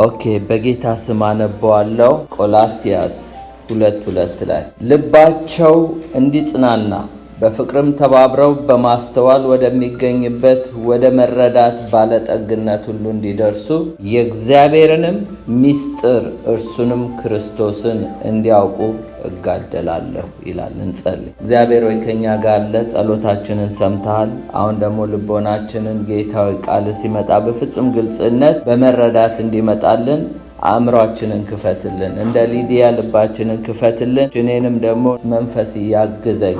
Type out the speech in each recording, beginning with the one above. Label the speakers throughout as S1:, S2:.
S1: ኦኬ በጌታ ስም አነበዋለሁ። ቆላስይስ 2:2 ላይ ልባቸው እንዲጽናና በፍቅርም ተባብረው በማስተዋል ወደሚገኝበት ወደ መረዳት ባለጠግነት ሁሉ እንዲደርሱ የእግዚአብሔርንም ምስጢር እርሱንም ክርስቶስን እንዲያውቁ እጋደላለሁ ይላል። እንጸልይ። እግዚአብሔር ሆይ ከኛ ጋር አለ። ጸሎታችንን ሰምተሃል። አሁን ደግሞ ልቦናችንን ጌታዊ ቃል ሲመጣ በፍጹም ግልጽነት በመረዳት እንዲመጣልን አእምሯችንን ክፈትልን። እንደ ሊዲያ ልባችንን ክፈትልን። እኔንም ደግሞ መንፈስ ያግዘኝ።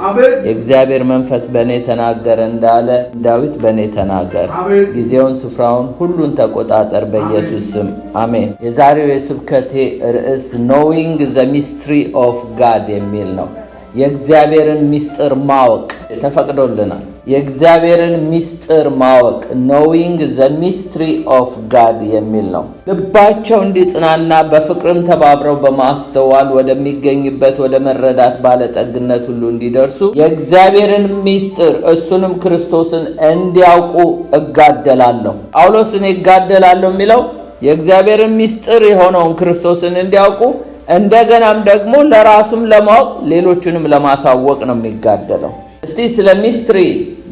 S1: የእግዚአብሔር መንፈስ በእኔ ተናገረ እንዳለ ዳዊት በእኔ ተናገር። ጊዜውን ስፍራውን ሁሉን ተቆጣጠር በኢየሱስ ስም አሜን። የዛሬው የስብከቴ ርዕስ ኖዊንግ ዘ ሚስትሪ ኦፍ ጋድ የሚል ነው። የእግዚአብሔርን ምስጢር ማወቅ ተፈቅዶልናል። የእግዚአብሔርን ምስጢር ማወቅ ኖዊንግ ዘ ሚስትሪ ኦፍ ጋድ የሚል ነው። ልባቸው እንዲጽናና በፍቅርም ተባብረው በማስተዋል ወደሚገኝበት ወደ መረዳት ባለጠግነት ሁሉ እንዲደርሱ የእግዚአብሔርን ምስጢር እሱንም ክርስቶስን እንዲያውቁ እጋደላለሁ። ጳውሎስን ይጋደላለሁ የሚለው የእግዚአብሔርን ምስጢር የሆነውን ክርስቶስን እንዲያውቁ እንደገናም ደግሞ ለራሱም ለማወቅ ሌሎችንም ለማሳወቅ ነው የሚጋደለው። እስቲ ስለ ሚስትሪ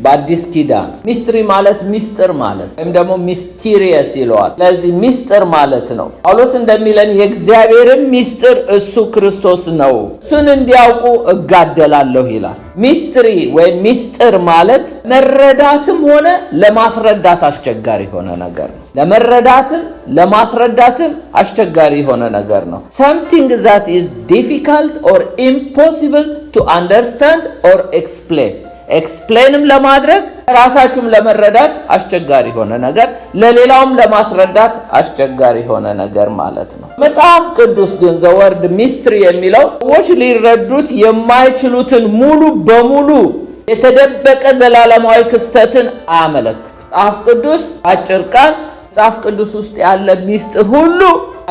S1: በአዲስ ኪዳን ሚስትሪ ማለት ሚስጥር ማለት ወይም ደግሞ ሚስቲሪየስ ይለዋል። ስለዚህ ሚስጥር ማለት ነው። ጳውሎስ እንደሚለን የእግዚአብሔርን ሚስጥር እሱ ክርስቶስ ነው፣ እሱን እንዲያውቁ እጋደላለሁ ይላል። ሚስትሪ ወይም ሚስጥር ማለት መረዳትም ሆነ ለማስረዳት አስቸጋሪ የሆነ ነገር ነው። ለመረዳትም ለማስረዳትም አስቸጋሪ የሆነ ነገር ነው። something that is difficult or impossible to understand or explain ኤክስፕሌንም ለማድረግ ራሳችሁም ለመረዳት አስቸጋሪ ሆነ ነገር፣ ለሌላውም ለማስረዳት አስቸጋሪ ሆነ ነገር ማለት ነው። መጽሐፍ ቅዱስ ግን ዘወርድ ሚስትሪ የሚለው ሰዎች ሊረዱት የማይችሉትን ሙሉ በሙሉ የተደበቀ ዘላለማዊ ክስተትን አያመለክት። መጽሐፍ ቅዱስ አጭር ቃል መጽሐፍ ቅዱስ ውስጥ ያለ ሚስጥር ሁሉ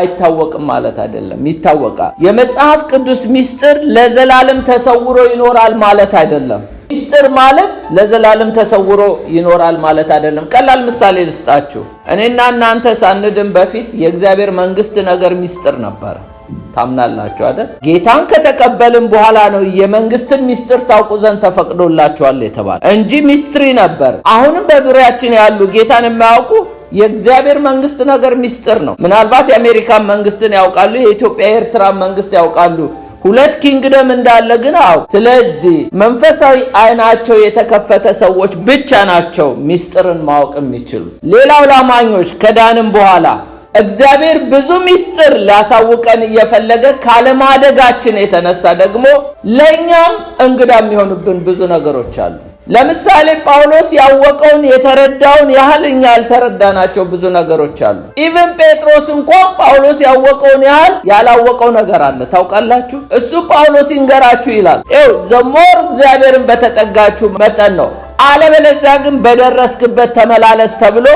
S1: አይታወቅም ማለት አይደለም፣ ይታወቃል። የመጽሐፍ ቅዱስ ሚስጥር ለዘላለም ተሰውሮ ይኖራል ማለት አይደለም። ሚስጥር ማለት ለዘላለም ተሰውሮ ይኖራል ማለት አይደለም። ቀላል ምሳሌ ልስጣችሁ። እኔና እናንተ ሳንድን በፊት የእግዚአብሔር መንግስት ነገር ሚስጥር ነበር። ታምናላችሁ አይደል? ጌታን ከተቀበልን በኋላ ነው የመንግስትን ሚስጥር ታውቁ ዘንድ ተፈቅዶላችኋል የተባለ እንጂ ሚስትሪ ነበር። አሁንም በዙሪያችን ያሉ ጌታን የማያውቁ የእግዚአብሔር መንግስት ነገር ሚስጥር ነው። ምናልባት የአሜሪካን መንግስትን ያውቃሉ፣ የኢትዮጵያ የኤርትራ መንግስት ያውቃሉ፣ ሁለት ኪንግደም እንዳለ ግን አው። ስለዚህ መንፈሳዊ አይናቸው የተከፈተ ሰዎች ብቻ ናቸው ሚስጥርን ማወቅ የሚችሉ። ሌላው ላማኞች ከዳንም በኋላ እግዚአብሔር ብዙ ሚስጥር ሊያሳውቀን እየፈለገ ካለማደጋችን የተነሳ ደግሞ ለኛም እንግዳ የሚሆኑብን ብዙ ነገሮች አሉ። ለምሳሌ ጳውሎስ ያወቀውን የተረዳውን ያህል እኛ ያልተረዳናቸው ብዙ ነገሮች አሉ። ኢቭን ጴጥሮስ እንኳን ጳውሎስ ያወቀውን ያህል ያላወቀው ነገር አለ። ታውቃላችሁ? እሱ ጳውሎስ ይንገራችሁ ይላል። ዘሞር እግዚአብሔርን በተጠጋችሁ መጠን ነው፣ አለበለዚያ ግን በደረስክበት ተመላለስ ተብሎ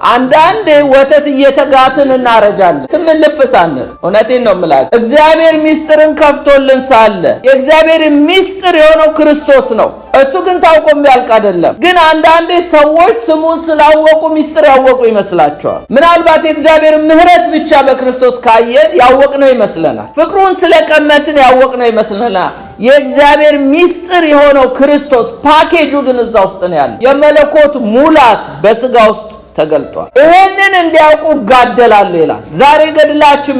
S1: አንዳንዴ ወተት እየተጋትን እናረጃለን ትምልፍ ሳንል። እውነቴን ነው የምላችሁ። እግዚአብሔር ሚስጥርን ከፍቶልን ሳለ የእግዚአብሔር ሚስጥር የሆነው ክርስቶስ ነው። እሱ ግን ታውቆ የሚያልቅ አይደለም። ግን አንዳንዴ ሰዎች ስሙን ስላወቁ ሚስጥር ያወቁ ይመስላቸዋል። ምናልባት የእግዚአብሔር ምሕረት ብቻ በክርስቶስ ካየን ያወቅነው ይመስለናል። ፍቅሩን ስለቀመስን ያወቅነው ይመስለናል። የእግዚአብሔር ሚስጥር የሆነው ክርስቶስ ፓኬጁ ግን እዛ ውስጥ ነው ያለው። የመለኮት ሙላት በስጋ ውስጥ ተገልጧል። ይሄንን እንዲያውቁ እጋደላለሁ ይላል። ዛሬ ገድላችን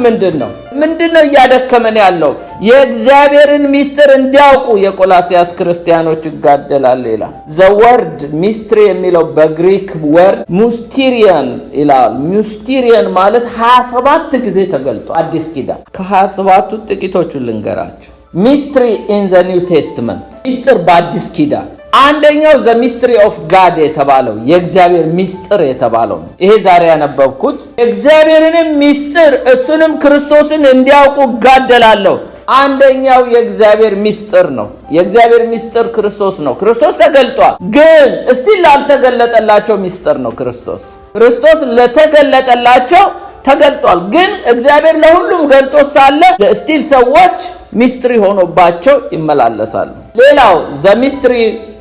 S1: ምንድነው እያደከመን ያለው? የእግዚአብሔርን ሚስጥር እንዲያውቁ የቆላስይስ ክርስቲያኖች እጋደላለሁ ይላል። ዘወርድ ሚስትሪ የሚለው በግሪክ ወርድ ሙስቲሪያን ይላል። ሙስቲሪያን ማለት 27 ጊዜ ተገልጧል አዲስ ኪዳን። ከ27ቱ ጥቂቶቹ ልንገራችሁ። ሚስትሪ ኢን ዘ ኒው ቴስትመንት፣ ሚስጥር በአዲስ ኪዳን። አንደኛው ዘ ሚስትሪ ኦፍ ጋድ የተባለው የእግዚአብሔር ሚስጥር የተባለው ነው። ይሄ ዛሬ ያነበብኩት የእግዚአብሔርንም ሚስጥር እሱንም ክርስቶስን እንዲያውቁ እጋደላለሁ። አንደኛው የእግዚአብሔር ሚስጥር ነው። የእግዚአብሔር ሚስጥር ክርስቶስ ነው። ክርስቶስ ተገልጧል፣ ግን እስቲል ላልተገለጠላቸው ሚስጥር ነው። ክርስቶስ ለተገለጠላቸው ተገልጧል፣ ግን እግዚአብሔር ለሁሉም ገልጦ ሳለ ለስቲል ሰዎች ሚስትሪ ሆኖባቸው ይመላለሳሉ። ሌላው ዘ ሚስትሪ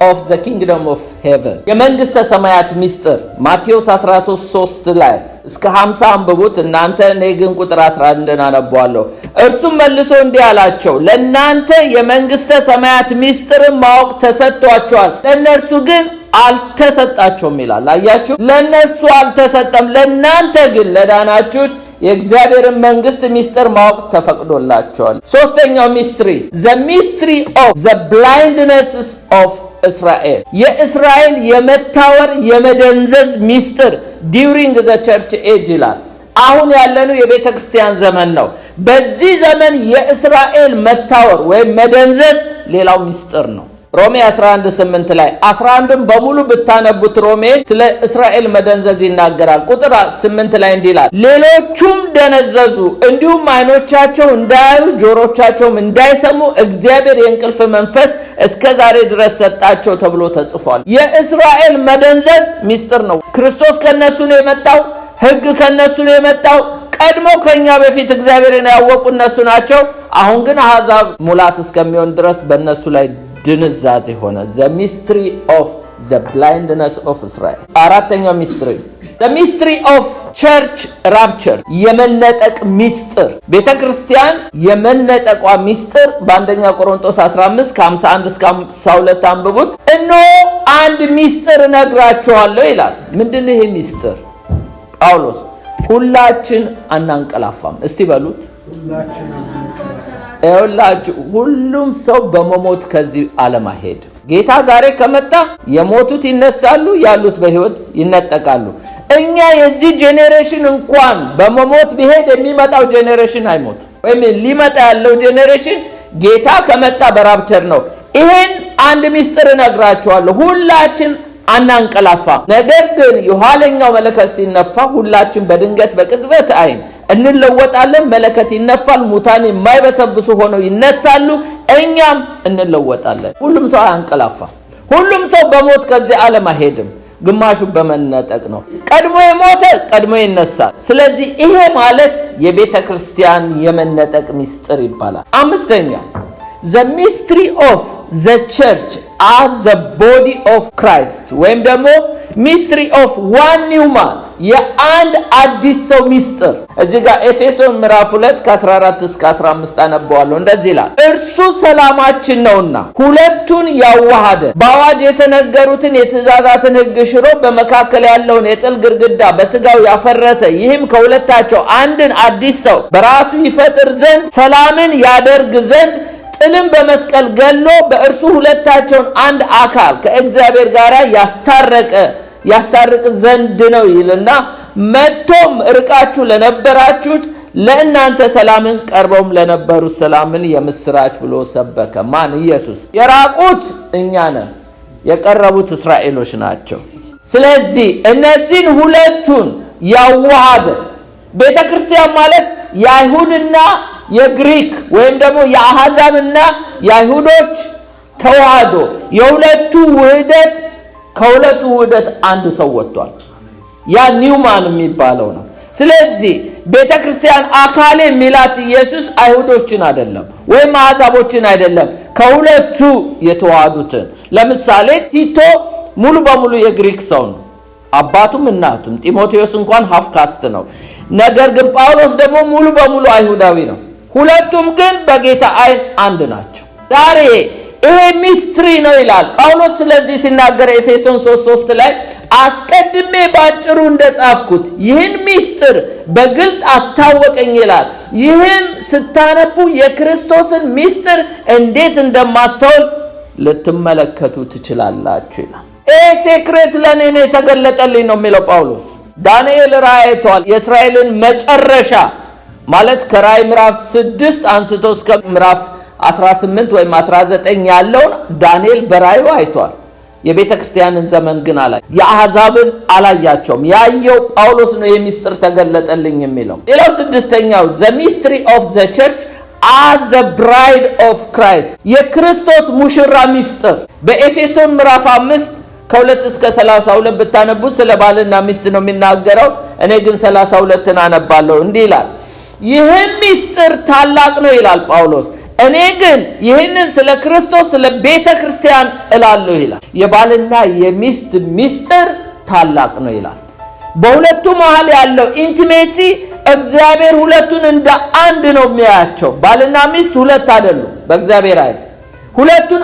S1: ኦፍ ዘ ኪንግደም ኦፍ ሄቨን የመንግስተ ሰማያት ሚስጥር ማቴዎስ 13:3 ላይ እስከ 50 አንብቡት እናንተ። እኔ ግን ቁጥር 11 አነባዋለሁ። እርሱም መልሶ እንዲህ አላቸው፣ ለእናንተ የመንግሥተ ሰማያት ምስጢርን ማወቅ ተሰጥቷቸዋል፣ ለእነርሱ ግን አልተሰጣቸውም ይላል። አያችሁ፣ ለእነርሱ አልተሰጠም፣ ለእናንተ ግን ለዳናችሁት የእግዚአብሔርን መንግስት ሚስጥር ማወቅ ተፈቅዶላቸዋል። ሶስተኛው ሚስትሪ the mystery of the blindness of Israel የእስራኤል የመታወር የመደንዘዝ ሚስጥር during the church age ይላል። አሁን ያለነው የቤተ ክርስቲያን ዘመን ነው። በዚህ ዘመን የእስራኤል መታወር ወይም መደንዘዝ ሌላው ሚስጥር ነው። ሮሜ 11:8 ላይ 11ን በሙሉ ብታነቡት ሮሜ ስለ እስራኤል መደንዘዝ ይናገራል። ቁጥር 8 ላይ እንዲህ ይላል፣ ሌሎቹም ደነዘዙ፣ እንዲሁም ዓይኖቻቸው እንዳያዩ ጆሮቻቸውም እንዳይሰሙ እግዚአብሔር የእንቅልፍ መንፈስ እስከ ዛሬ ድረስ ሰጣቸው ተብሎ ተጽፏል። የእስራኤል መደንዘዝ ሚስጥር ነው። ክርስቶስ ከነሱ ነው የመጣው። ሕግ ከነሱ ነው የመጣው። ቀድሞ ከኛ በፊት እግዚአብሔርን ያወቁ እነሱ ናቸው። አሁን ግን አሕዛብ ሙላት እስከሚሆን ድረስ በእነሱ ላይ ድንዛዜ ሆነ። the mystery of the blindness of Israel። አራተኛው ሚስጥሪ the mystery of church rapture የመነጠቅ ሚስጥር። ቤተክርስቲያን የመነጠቋ ሚስጥር በአንደኛ ቆሮንቶስ 15 ከ51 እስከ 52 አንብቡት። እነሆ አንድ ሚስጥር እነግራችኋለሁ ይላል። ምንድነው ይሄ ሚስጥር? ጳውሎስ ሁላችን አናንቀላፋም። እስቲ በሉት ሁላችሁ። ሁሉም ሰው በመሞት ከዚህ ዓለም አይሄድ። ጌታ ዛሬ ከመጣ የሞቱት ይነሳሉ፣ ያሉት በህይወት ይነጠቃሉ። እኛ የዚህ ጄኔሬሽን እንኳን በመሞት ቢሄድ የሚመጣው ጄኔሬሽን አይሞት፣ ወይም ሊመጣ ያለው ጄኔሬሽን ጌታ ከመጣ በራፕቸር ነው። ይሄን አንድ ሚስጥር እነግራችኋለሁ። ሁላችን አናንቀላፋ፣ ነገር ግን የኋለኛው መለከት ሲነፋ ሁላችን በድንገት በቅጽበት አይን እንለወጣለን። መለከት ይነፋል፣ ሙታን የማይበሰብሱ ሆነው ይነሳሉ፣ እኛም እንለወጣለን። ሁሉም ሰው አያንቀላፋ። ሁሉም ሰው በሞት ከዚህ ዓለም አይሄድም። ግማሹ በመነጠቅ ነው። ቀድሞ የሞተ ቀድሞ ይነሳል። ስለዚህ ይሄ ማለት የቤተ ክርስቲያን የመነጠቅ ሚስጥር ይባላል። አምስተኛው the mystery of the church as the body of Christ ወይም ደግሞ mystery of one new man የአንድ አዲስ ሰው ሚስጥር። እዚህ ጋር ኤፌሶን ምዕራፍ 2 ከ14 እስከ 15 አነበዋለሁ። እንደዚህ ይላል፣ እርሱ ሰላማችን ነውና ሁለቱን ያዋሃደ በአዋጅ የተነገሩትን የትእዛዛትን ሕግ ሽሮ በመካከል ያለውን የጥል ግርግዳ በስጋው ያፈረሰ፣ ይህም ከሁለታቸው አንድን አዲስ ሰው በራሱ ይፈጥር ዘንድ ሰላምን ያደርግ ዘንድ ጥልን በመስቀል ገሎ በእርሱ ሁለታቸውን አንድ አካል ከእግዚአብሔር ጋር ያስታርቅ ዘንድ ነው ይልና፣ መጥቶም ርቃችሁ ለነበራችሁት ለእናንተ ሰላምን፣ ቀርበውም ለነበሩት ሰላምን የምስራች ብሎ ሰበከ። ማን? ኢየሱስ። የራቁት እኛ ነን፣ የቀረቡት እስራኤሎች ናቸው። ስለዚህ እነዚህን ሁለቱን ያዋሃደ ቤተክርስቲያን ማለት የአይሁድና የግሪክ ወይም ደግሞ የአሕዛብና የአይሁዶች ተዋህዶ የሁለቱ ውህደት፣ ከሁለቱ ውህደት አንድ ሰው ወጥቷል። ያ ኒውማን የሚባለው ነው። ስለዚህ ቤተክርስቲያን አካል የሚላት ኢየሱስ አይሁዶችን አይደለም ወይም አሕዛቦችን አይደለም፣ ከሁለቱ የተዋሃዱትን። ለምሳሌ ቲቶ ሙሉ በሙሉ የግሪክ ሰው ነው፣ አባቱም እናቱም። ጢሞቴዎስ እንኳን ሃፍ ካስት ነው። ነገር ግን ጳውሎስ ደግሞ ሙሉ በሙሉ አይሁዳዊ ነው። ሁለቱም ግን በጌታ አይን አንድ ናቸው። ዛሬ ይሄ ሚስትሪ ነው ይላል ጳውሎስ። ስለዚህ ሲናገር ኤፌሶን 3:3 ላይ አስቀድሜ ባጭሩ እንደጻፍኩት ይህን ሚስጥር በግልጥ አስታወቀኝ ይላል። ይህም ስታነቡ የክርስቶስን ሚስጥር እንዴት እንደማስተውል ልትመለከቱ ትችላላችሁ ይላል። ይሄ ሴክሬት ለኔ ነው የተገለጠልኝ ነው የሚለው ጳውሎስ። ዳንኤል ራእይ አይቷል። የእስራኤልን መጨረሻ ማለት ከራእይ ምዕራፍ 6 አንስቶ እስከ ምዕራፍ 18 ወይም 19 ያለውን ዳንኤል በራእዩ አይቷል። የቤተ ክርስቲያንን ዘመን ግን አላይ። የአሕዛብን አላያቸውም። ያየው ጳውሎስ ነው። የሚስጥር ተገለጠልኝ የሚለው። ሌላው ስድስተኛው the mystery of the church as the bride of Christ የክርስቶስ ሙሽራ ሚስጥር በኤፌሶን ምዕራፍ 5 ከ2 እስከ 32 ብታነቡ ስለ ባልና ሚስት ነው የሚናገረው። እኔ ግን 32ን አነባለሁ። እንዲህ ይላል፣ ይህም ሚስጥር ታላቅ ነው ይላል ጳውሎስ፣ እኔ ግን ይህንን ስለ ክርስቶስ ስለ ቤተ ክርስቲያን እላለሁ ይላል። የባልና የሚስት ሚስጥር ታላቅ ነው ይላል። በሁለቱ መሃል ያለው ኢንቲሜሲ እግዚአብሔር ሁለቱን እንደ አንድ ነው የሚያያቸው። ባልና ሚስት ሁለት አይደሉም በእግዚአብሔር አይደል። ሁለቱን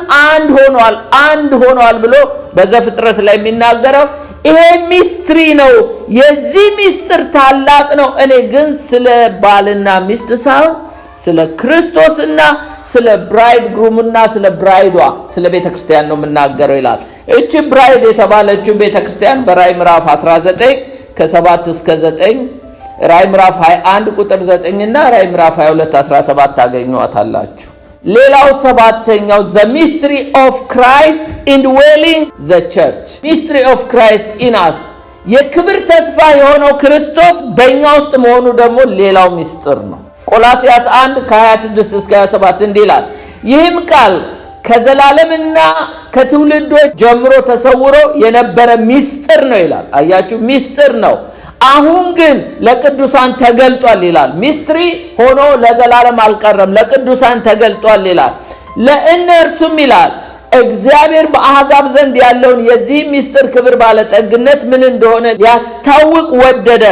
S1: አንድ ሆኗል ብሎ በዘፍጥረት ላይ የሚናገረው ይሄ ሚስትሪ ነው። የዚህ ሚስጥር ታላቅ ነው። እኔ ግን ስለ ባልና ሚስት ሳይሆን ስለ ክርስቶስና ስለ ብራይድ ግሩምና ስለ ብራይዷ ስለ ቤተክርስቲያን ነው የምናገረው ይላል። እቺ ብራይድ የተባለችው ቤተክርስቲያን በራዕይ ምዕራፍ 19 ከ7 እስከ 9፣ ራዕይ ምዕራፍ 21 ቁጥር 9 እና ራዕይ ምዕራፍ 22 17 ታገኙታላችሁ። ሌላው ሰባተኛው the mystery of Christ indwelling the church, mystery of Christ in us፣ የክብር ተስፋ የሆነው ክርስቶስ በእኛ ውስጥ መሆኑ ደግሞ ሌላው ሚስጥር ነው። ቆላስይስ 1 ከ26 እስከ 27 እንዲህ ይላል፣ ይህም ቃል ከዘላለምና ከትውልዶች ጀምሮ ተሰውሮ የነበረ ሚስጥር ነው ይላል። አያችሁ፣ ሚስጥር ነው። አሁን ግን ለቅዱሳን ተገልጧል ይላል። ሚስትሪ ሆኖ ለዘላለም አልቀረም፣ ለቅዱሳን ተገልጧል ይላል። ለእነርሱም ይላል እግዚአብሔር በአሕዛብ ዘንድ ያለውን የዚህ ሚስጥር ክብር ባለጠግነት ምን እንደሆነ ሊያስታውቅ ወደደ።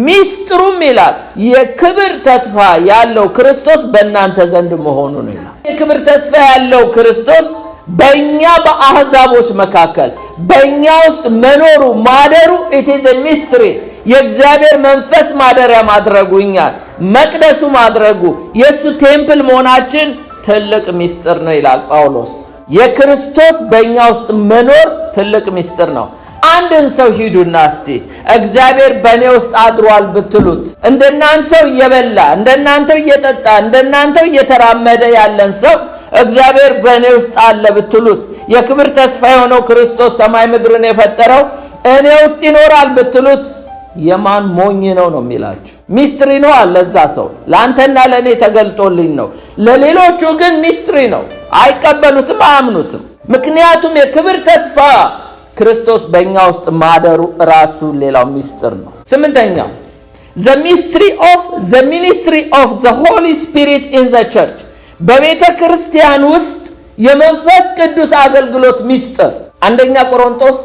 S1: ሚስጥሩም ይላል የክብር ተስፋ ያለው ክርስቶስ በእናንተ ዘንድ መሆኑ ነው ይላል። የክብር ተስፋ ያለው ክርስቶስ በእኛ በአሕዛቦች መካከል በእኛ ውስጥ መኖሩ ማደሩ it is a mystery። የእግዚአብሔር መንፈስ ማደሪያ ማድረጉ፣ እኛን መቅደሱ ማድረጉ፣ የእሱ ቴምፕል መሆናችን ትልቅ ሚስጥር ነው ይላል ጳውሎስ። የክርስቶስ በእኛ ውስጥ መኖር ትልቅ ሚስጥር ነው። አንድን ሰው ሂዱና እስቲ እግዚአብሔር በእኔ ውስጥ አድሯል ብትሉት፣ እንደናንተው እየበላ እንደናንተው እየጠጣ እንደናንተው እየተራመደ ያለን ሰው እግዚአብሔር በእኔ ውስጥ አለ ብትሉት፣ የክብር ተስፋ የሆነው ክርስቶስ ሰማይ ምድርን የፈጠረው እኔ ውስጥ ይኖራል ብትሉት የማን ሞኝ ነው የሚላችሁ? ሚስትሪ ነው ለዛ ሰው። ለአንተና ለእኔ ተገልጦልኝ ነው። ለሌሎቹ ግን ሚስትሪ ነው። አይቀበሉትም፣ አያምኑትም። ምክንያቱም የክብር ተስፋ ክርስቶስ በእኛ ውስጥ ማደሩ ራሱ ሌላው ሚስጥር ነው። ስምንተኛው the mystery of the ministry of the Holy Spirit in the church፣ በቤተ ክርስቲያን ውስጥ የመንፈስ ቅዱስ አገልግሎት ሚስጥር። አንደኛ ቆሮንቶስ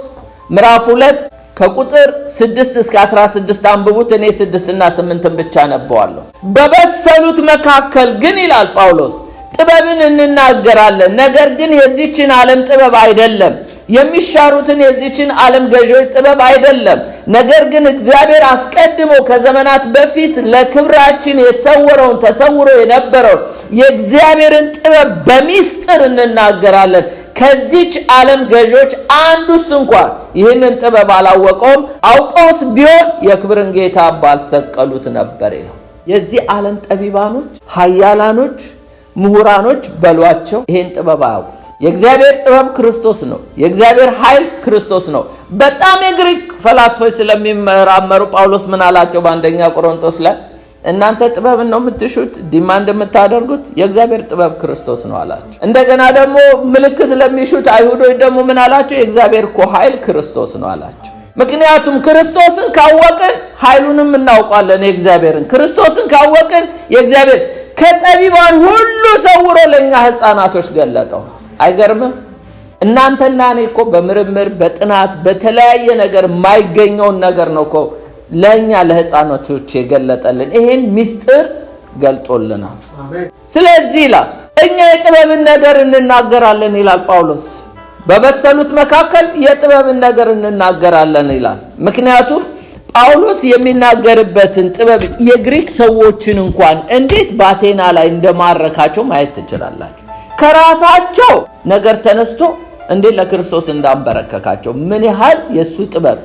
S1: ምዕራፍ 2 ከቁጥር 6 እስከ 16 አንብቡት። እኔ 6 እና 8 ብቻ ነበዋለሁ። በበሰሉት መካከል ግን ይላል ጳውሎስ ጥበብን እንናገራለን፣ ነገር ግን የዚህችን ዓለም ጥበብ አይደለም፣ የሚሻሩትን የዚህችን ዓለም ገዢዎች ጥበብ አይደለም። ነገር ግን እግዚአብሔር አስቀድሞ ከዘመናት በፊት ለክብራችን የሰወረውን ተሰውሮ የነበረውን የእግዚአብሔርን ጥበብ በሚስጥር እንናገራለን። ከዚች ዓለም ገዢዎች አንዱስ እንኳን ይህንን ጥበብ አላወቀውም፣ አውቀውስ ቢሆን የክብርን ጌታ ባልሰቀሉት ነበር ይላል። የዚህ ዓለም ጠቢባኖች፣ ኃያላኖች፣ ምሁራኖች በሏቸው ይህን ጥበብ አያውቁት። የእግዚአብሔር ጥበብ ክርስቶስ ነው። የእግዚአብሔር ኃይል ክርስቶስ ነው። በጣም የግሪክ ፈላስፎች ስለሚመራመሩ ጳውሎስ ምን አላቸው? በአንደኛ ቆሮንቶስ ላይ እናንተ ጥበብን ነው የምትሹት፣ ዲማንድ የምታደርጉት፣ የእግዚአብሔር ጥበብ ክርስቶስ ነው አላቸው። እንደገና ደግሞ ምልክት ለሚሹት አይሁዶች ደግሞ ምን አላቸው? የእግዚአብሔር እኮ ኃይል ክርስቶስ ነው አላቸው። ምክንያቱም ክርስቶስን ካወቅን ኃይሉንም እናውቃለን። የእግዚአብሔርን ክርስቶስን ካወቅን የእግዚአብሔር ከጠቢባን ሁሉ ሰውሮ ለኛ ሕፃናቶች ገለጠው። አይገርምም? እናንተና እኔ እኮ በምርምር በጥናት በተለያየ ነገር የማይገኘውን ነገር ነው እኮ ለኛ ለሕፃናቶች የገለጠልን። ይሄን ሚስጥር ገልጦልናል። ስለዚህ ይላል እኛ የጥበብን ነገር እንናገራለን ይላል ጳውሎስ። በበሰሉት መካከል የጥበብን ነገር እንናገራለን ይላል። ምክንያቱም ጳውሎስ የሚናገርበትን ጥበብ የግሪክ ሰዎችን እንኳን እንዴት በአቴና ላይ እንደማረካቸው ማየት ትችላላችሁ። ከራሳቸው ነገር ተነስቶ እንዴት ለክርስቶስ እንዳንበረከካቸው ምን ያህል የሱ ጥበብ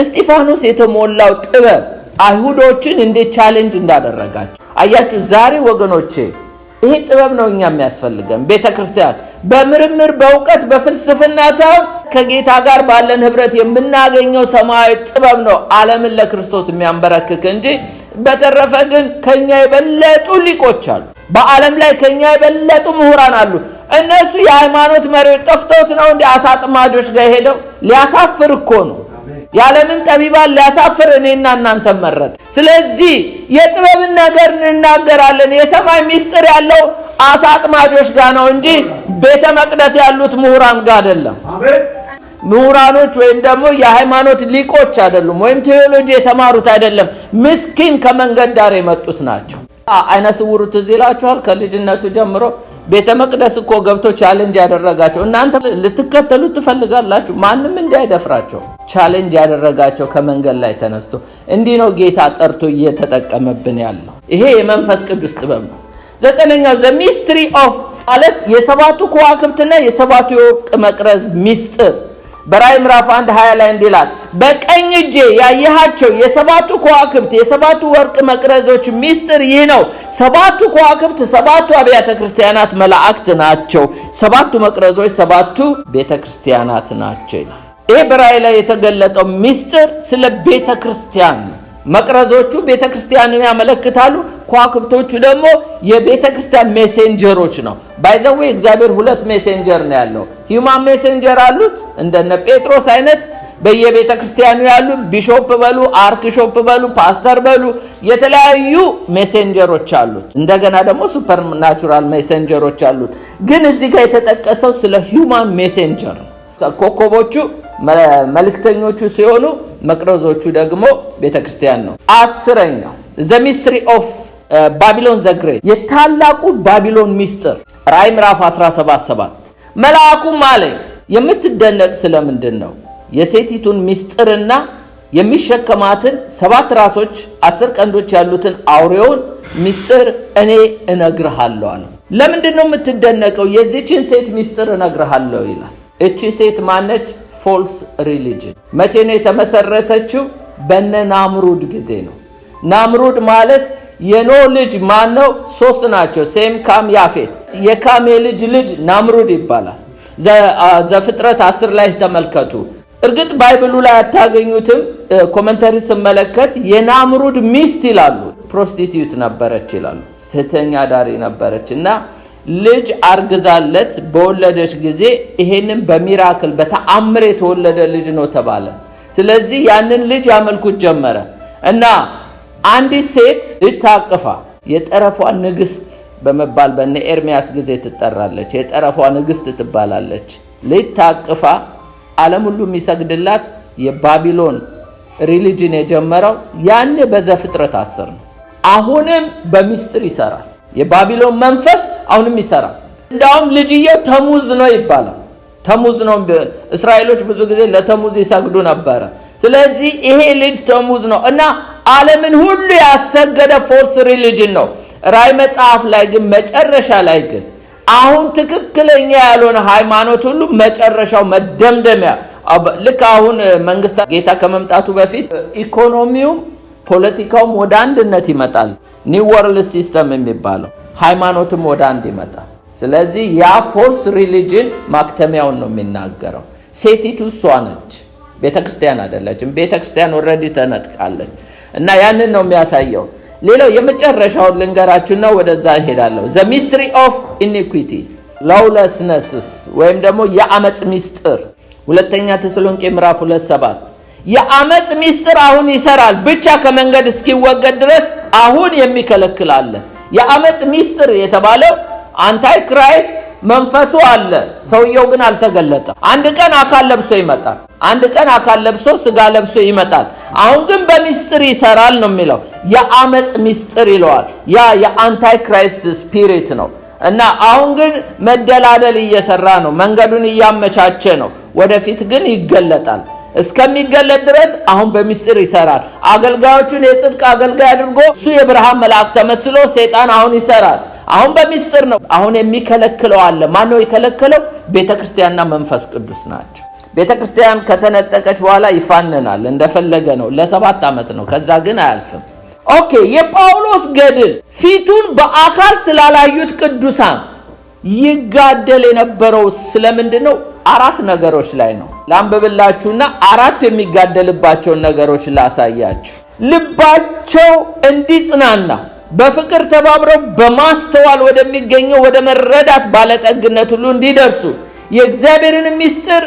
S1: እስጢፋኖስ የተሞላው ጥበብ አይሁዶችን እንዴት ቻሌንጅ እንዳደረጋቸው አያችሁ። ዛሬ ወገኖቼ ይሄ ጥበብ ነው እኛ የሚያስፈልገን። ቤተክርስቲያን በምርምር በእውቀት በፍልስፍና ሳይሆን ከጌታ ጋር ባለን ህብረት የምናገኘው ሰማያዊ ጥበብ ነው ዓለምን ለክርስቶስ የሚያንበረክክ እንጂ። በተረፈ ግን ከኛ የበለጡ ሊቆች አሉ። በዓለም ላይ ከኛ የበለጡ ምሁራን አሉ። እነሱ የሃይማኖት መሪዎች ጠፍተውት ነው እንደ አሳ አጥማጆች ጋር ሄደው ሊያሳፍር እኮ ነው። የዓለምን ጠቢባን ሊያሳፍር እኔና እናንተ መረጥ። ስለዚህ የጥበብን ነገር እንናገራለን። የሰማይ ሚስጥር ያለው አሳ አጥማጆች ጋር ነው እንጂ ቤተ መቅደስ ያሉት ምሁራን ጋር አይደለም። ምሁራኖች ወይም ደግሞ የሃይማኖት ሊቆች አይደሉም፣ ወይም ቴዎሎጂ የተማሩት አይደለም። ምስኪን ከመንገድ ዳር የመጡት ናቸው። አይነ ስውሩ ትዝ ይላችኋል? ከልጅነቱ ጀምሮ ቤተ መቅደስ እኮ ገብቶ ቻሌንጅ ያደረጋቸው። እናንተ ልትከተሉ ትፈልጋላችሁ? ማንም እንዳይደፍራቸው ቻሌንጅ ያደረጋቸው ከመንገድ ላይ ተነስቶ። እንዲህ ነው ጌታ ጠርቶ እየተጠቀመብን ያለው። ይሄ የመንፈስ ቅዱስ ጥበብ ነው። ዘጠነኛው ዘ ሚስትሪ ኦፍ ማለት የሰባቱ ከዋክብትና የሰባቱ የወርቅ መቅረዝ ሚስጥር። በራዕይ ምዕራፍ 1:20 ላይ እንዲላል በቀኝ እጄ ያየሃቸው የሰባቱ ከዋክብት የሰባቱ ወርቅ መቅረዞች ሚስጥር ይህ ነው። ሰባቱ ከዋክብት ሰባቱ አብያተ ክርስቲያናት መላእክት ናቸው። ሰባቱ መቅረዞች ሰባቱ ቤተ ክርስቲያናት ናቸው ይላል። ይሄ በራዕይ ላይ የተገለጠው ሚስጥር ስለ ቤተ ክርስቲያን ነው። መቅረዞቹ ቤተ ክርስቲያንን ያመለክታሉ። ከዋክብቶቹ ደግሞ የቤተ ክርስቲያን ሜሴንጀሮች ነው። ባይዘው እግዚአብሔር ሁለት ሜሴንጀር ነው ያለው። ሂውማን ሜሴንጀር አሉት እንደነ ጴጥሮስ አይነት በየቤተ ክርስቲያኑ ያሉ ቢሾፕ በሉ፣ አርክሾፕ በሉ፣ ፓስተር በሉ የተለያዩ ሜሴንጀሮች አሉት። እንደገና ደግሞ ሱፐርናቹራል ሜሴንጀሮች አሉት። ግን እዚህ ጋር የተጠቀሰው ስለ ሂውማን ሜሴንጀር ነው። ኮከቦቹ መልእክተኞቹ ሲሆኑ መቅረዞቹ ደግሞ ቤተክርስቲያን ነው። አስረኛው ዘ ሚስትሪ ኦፍ ባቢሎን ዘ ግሬት የታላቁ ባቢሎን ሚስጥር ራዕይ ምዕራፍ 17:7 መልአኩም አለኝ የምትደነቅ ስለምንድን ነው? የሴቲቱን ሚስጥርና የሚሸከማትን 7 ራሶች 10 ቀንዶች ያሉትን አውሬውን ሚስጥር እኔ እነግርሃለሁ አለ። ለምንድን ነው የምትደነቀው? የዚህችን ሴት ሚስጥር እነግርሃለሁ ይላል። እቺ ሴት ማነች? ፎልስ ሪሊጅን። መቼ ነው የተመሰረተችው? በነ ናምሩድ ጊዜ ነው። ናምሩድ ማለት የኖህ ልጅ ማን ነው? 3 ናቸው፣ ሴም፣ ካም፣ ያፌት። የካም ልጅ ናምሩድ ይባላል። ዘፍጥረት 10 ላይ ተመልከቱ። እርግጥ ባይብሉ ላይ አታገኙትም። ኮሜንታሪ ስመለከት የናምሩድ ሚስት ይላሉ ፕሮስቲቲዩት ነበረች ይላሉ፣ ሴተኛ ዳሪ ነበረች እና ልጅ አርግዛለት በወለደች ጊዜ ይሄንን በሚራክል በተአምር የተወለደ ልጅ ነው ተባለ። ስለዚህ ያንን ልጅ ያመልኩት ጀመረ እና አንዲት ሴት ልጅ ታቅፋ የጠረፏ ንግስት በመባል በነ ኤርሚያስ ጊዜ ትጠራለች። የጠረፏ ንግስት ትባላለች። ልጅ ታቅፋ ዓለም ሁሉ የሚሰግድላት የባቢሎን ሪሊጅን የጀመረው ያኔ በዘፍጥረት 10 ነው። አሁንም በሚስጥር ይሰራል። የባቢሎን መንፈስ አሁንም ይሰራል። እንዳውም ልጅየው ተሙዝ ነው ይባላል። ተሙዝ ነው። እስራኤሎች ብዙ ጊዜ ለተሙዝ ይሰግዱ ነበረ። ስለዚህ ይሄ ልጅ ተሙዝ ነው እና ዓለምን ሁሉ ያሰገደ ፎልስ ሪሊጅን ነው። ራዕይ መጽሐፍ ላይ ግን መጨረሻ ላይ ግን አሁን ትክክለኛ ያልሆነ ሃይማኖት ሁሉ መጨረሻው መደምደሚያ ልክ አሁን መንግስት ጌታ ከመምጣቱ በፊት ኢኮኖሚውም ፖለቲካውም ወደ አንድነት ይመጣል። ኒው ወርልድ ሲስተም የሚባለው ሃይማኖትም ወደ አንድ ይመጣል። ስለዚህ ያ ፎልስ ሪሊጅን ማክተሚያውን ነው የሚናገረው። ሴቲቱ እሷ ነች፣ ቤተክርስቲያን አይደለችም። ቤተክርስቲያን ኦልሬዲ ተነጥቃለች እና ያንን ነው የሚያሳየው። ሌላው የመጨረሻውን ልንገራችሁና ወደዛ እሄዳለሁ። ዘ ሚስትሪ ኦፍ ኢኒኩዊቲ ላውለስነስስ ወይም ደግሞ የአመጽ ሚስጥር ሁለተኛ ተሰሎንቄ ምዕራፍ 2:7 የአመጽ ሚስጥር አሁን ይሰራል፣ ብቻ ከመንገድ እስኪወገድ ድረስ አሁን የሚከለክል አለ። የአመጽ ሚስጥር የተባለው አንታይ ክራይስት መንፈሱ አለ፣ ሰውየው ግን አልተገለጠም። አንድ ቀን አካል ለብሶ ይመጣል፣ አንድ ቀን አካል ለብሶ ስጋ ለብሶ ይመጣል። አሁን ግን በሚስጥር ይሰራል ነው የሚለው። የአመጽ ሚስጥር ይለዋል። ያ የአንታይ ክራይስት ስፒሪት ነው እና አሁን ግን መደላደል እየሰራ ነው፣ መንገዱን እያመቻቸ ነው። ወደፊት ግን ይገለጣል። እስከሚገለጥ ድረስ አሁን በሚስጥር ይሰራል። አገልጋዮቹን የጽድቅ አገልጋይ አድርጎ እሱ የብርሃን መልአክ ተመስሎ ሰይጣን አሁን ይሰራል። አሁን በሚስጥር ነው። አሁን የሚከለክለው አለ። ማን ነው የከለከለው? ቤተክርስቲያንና መንፈስ ቅዱስ ናቸው። ቤተክርስቲያን ከተነጠቀች በኋላ ይፋነናል፣ እንደፈለገ ነው። ለ7 ዓመት ነው፣ ከዛ ግን አያልፍም። ኦኬ። የጳውሎስ ገድል ፊቱን በአካል ስላላዩት ቅዱሳን ይጋደል የነበረው ስለምንድን ነው? 4 ነገሮች ላይ ነው። ላንብብላችሁና 4 የሚጋደልባቸውን ነገሮች ላሳያችሁ። ልባቸው እንዲጽናና በፍቅር ተባብረው በማስተዋል ወደሚገኘው ወደ መረዳት ባለጠግነት ሁሉ እንዲደርሱ የእግዚአብሔርን ምስጢር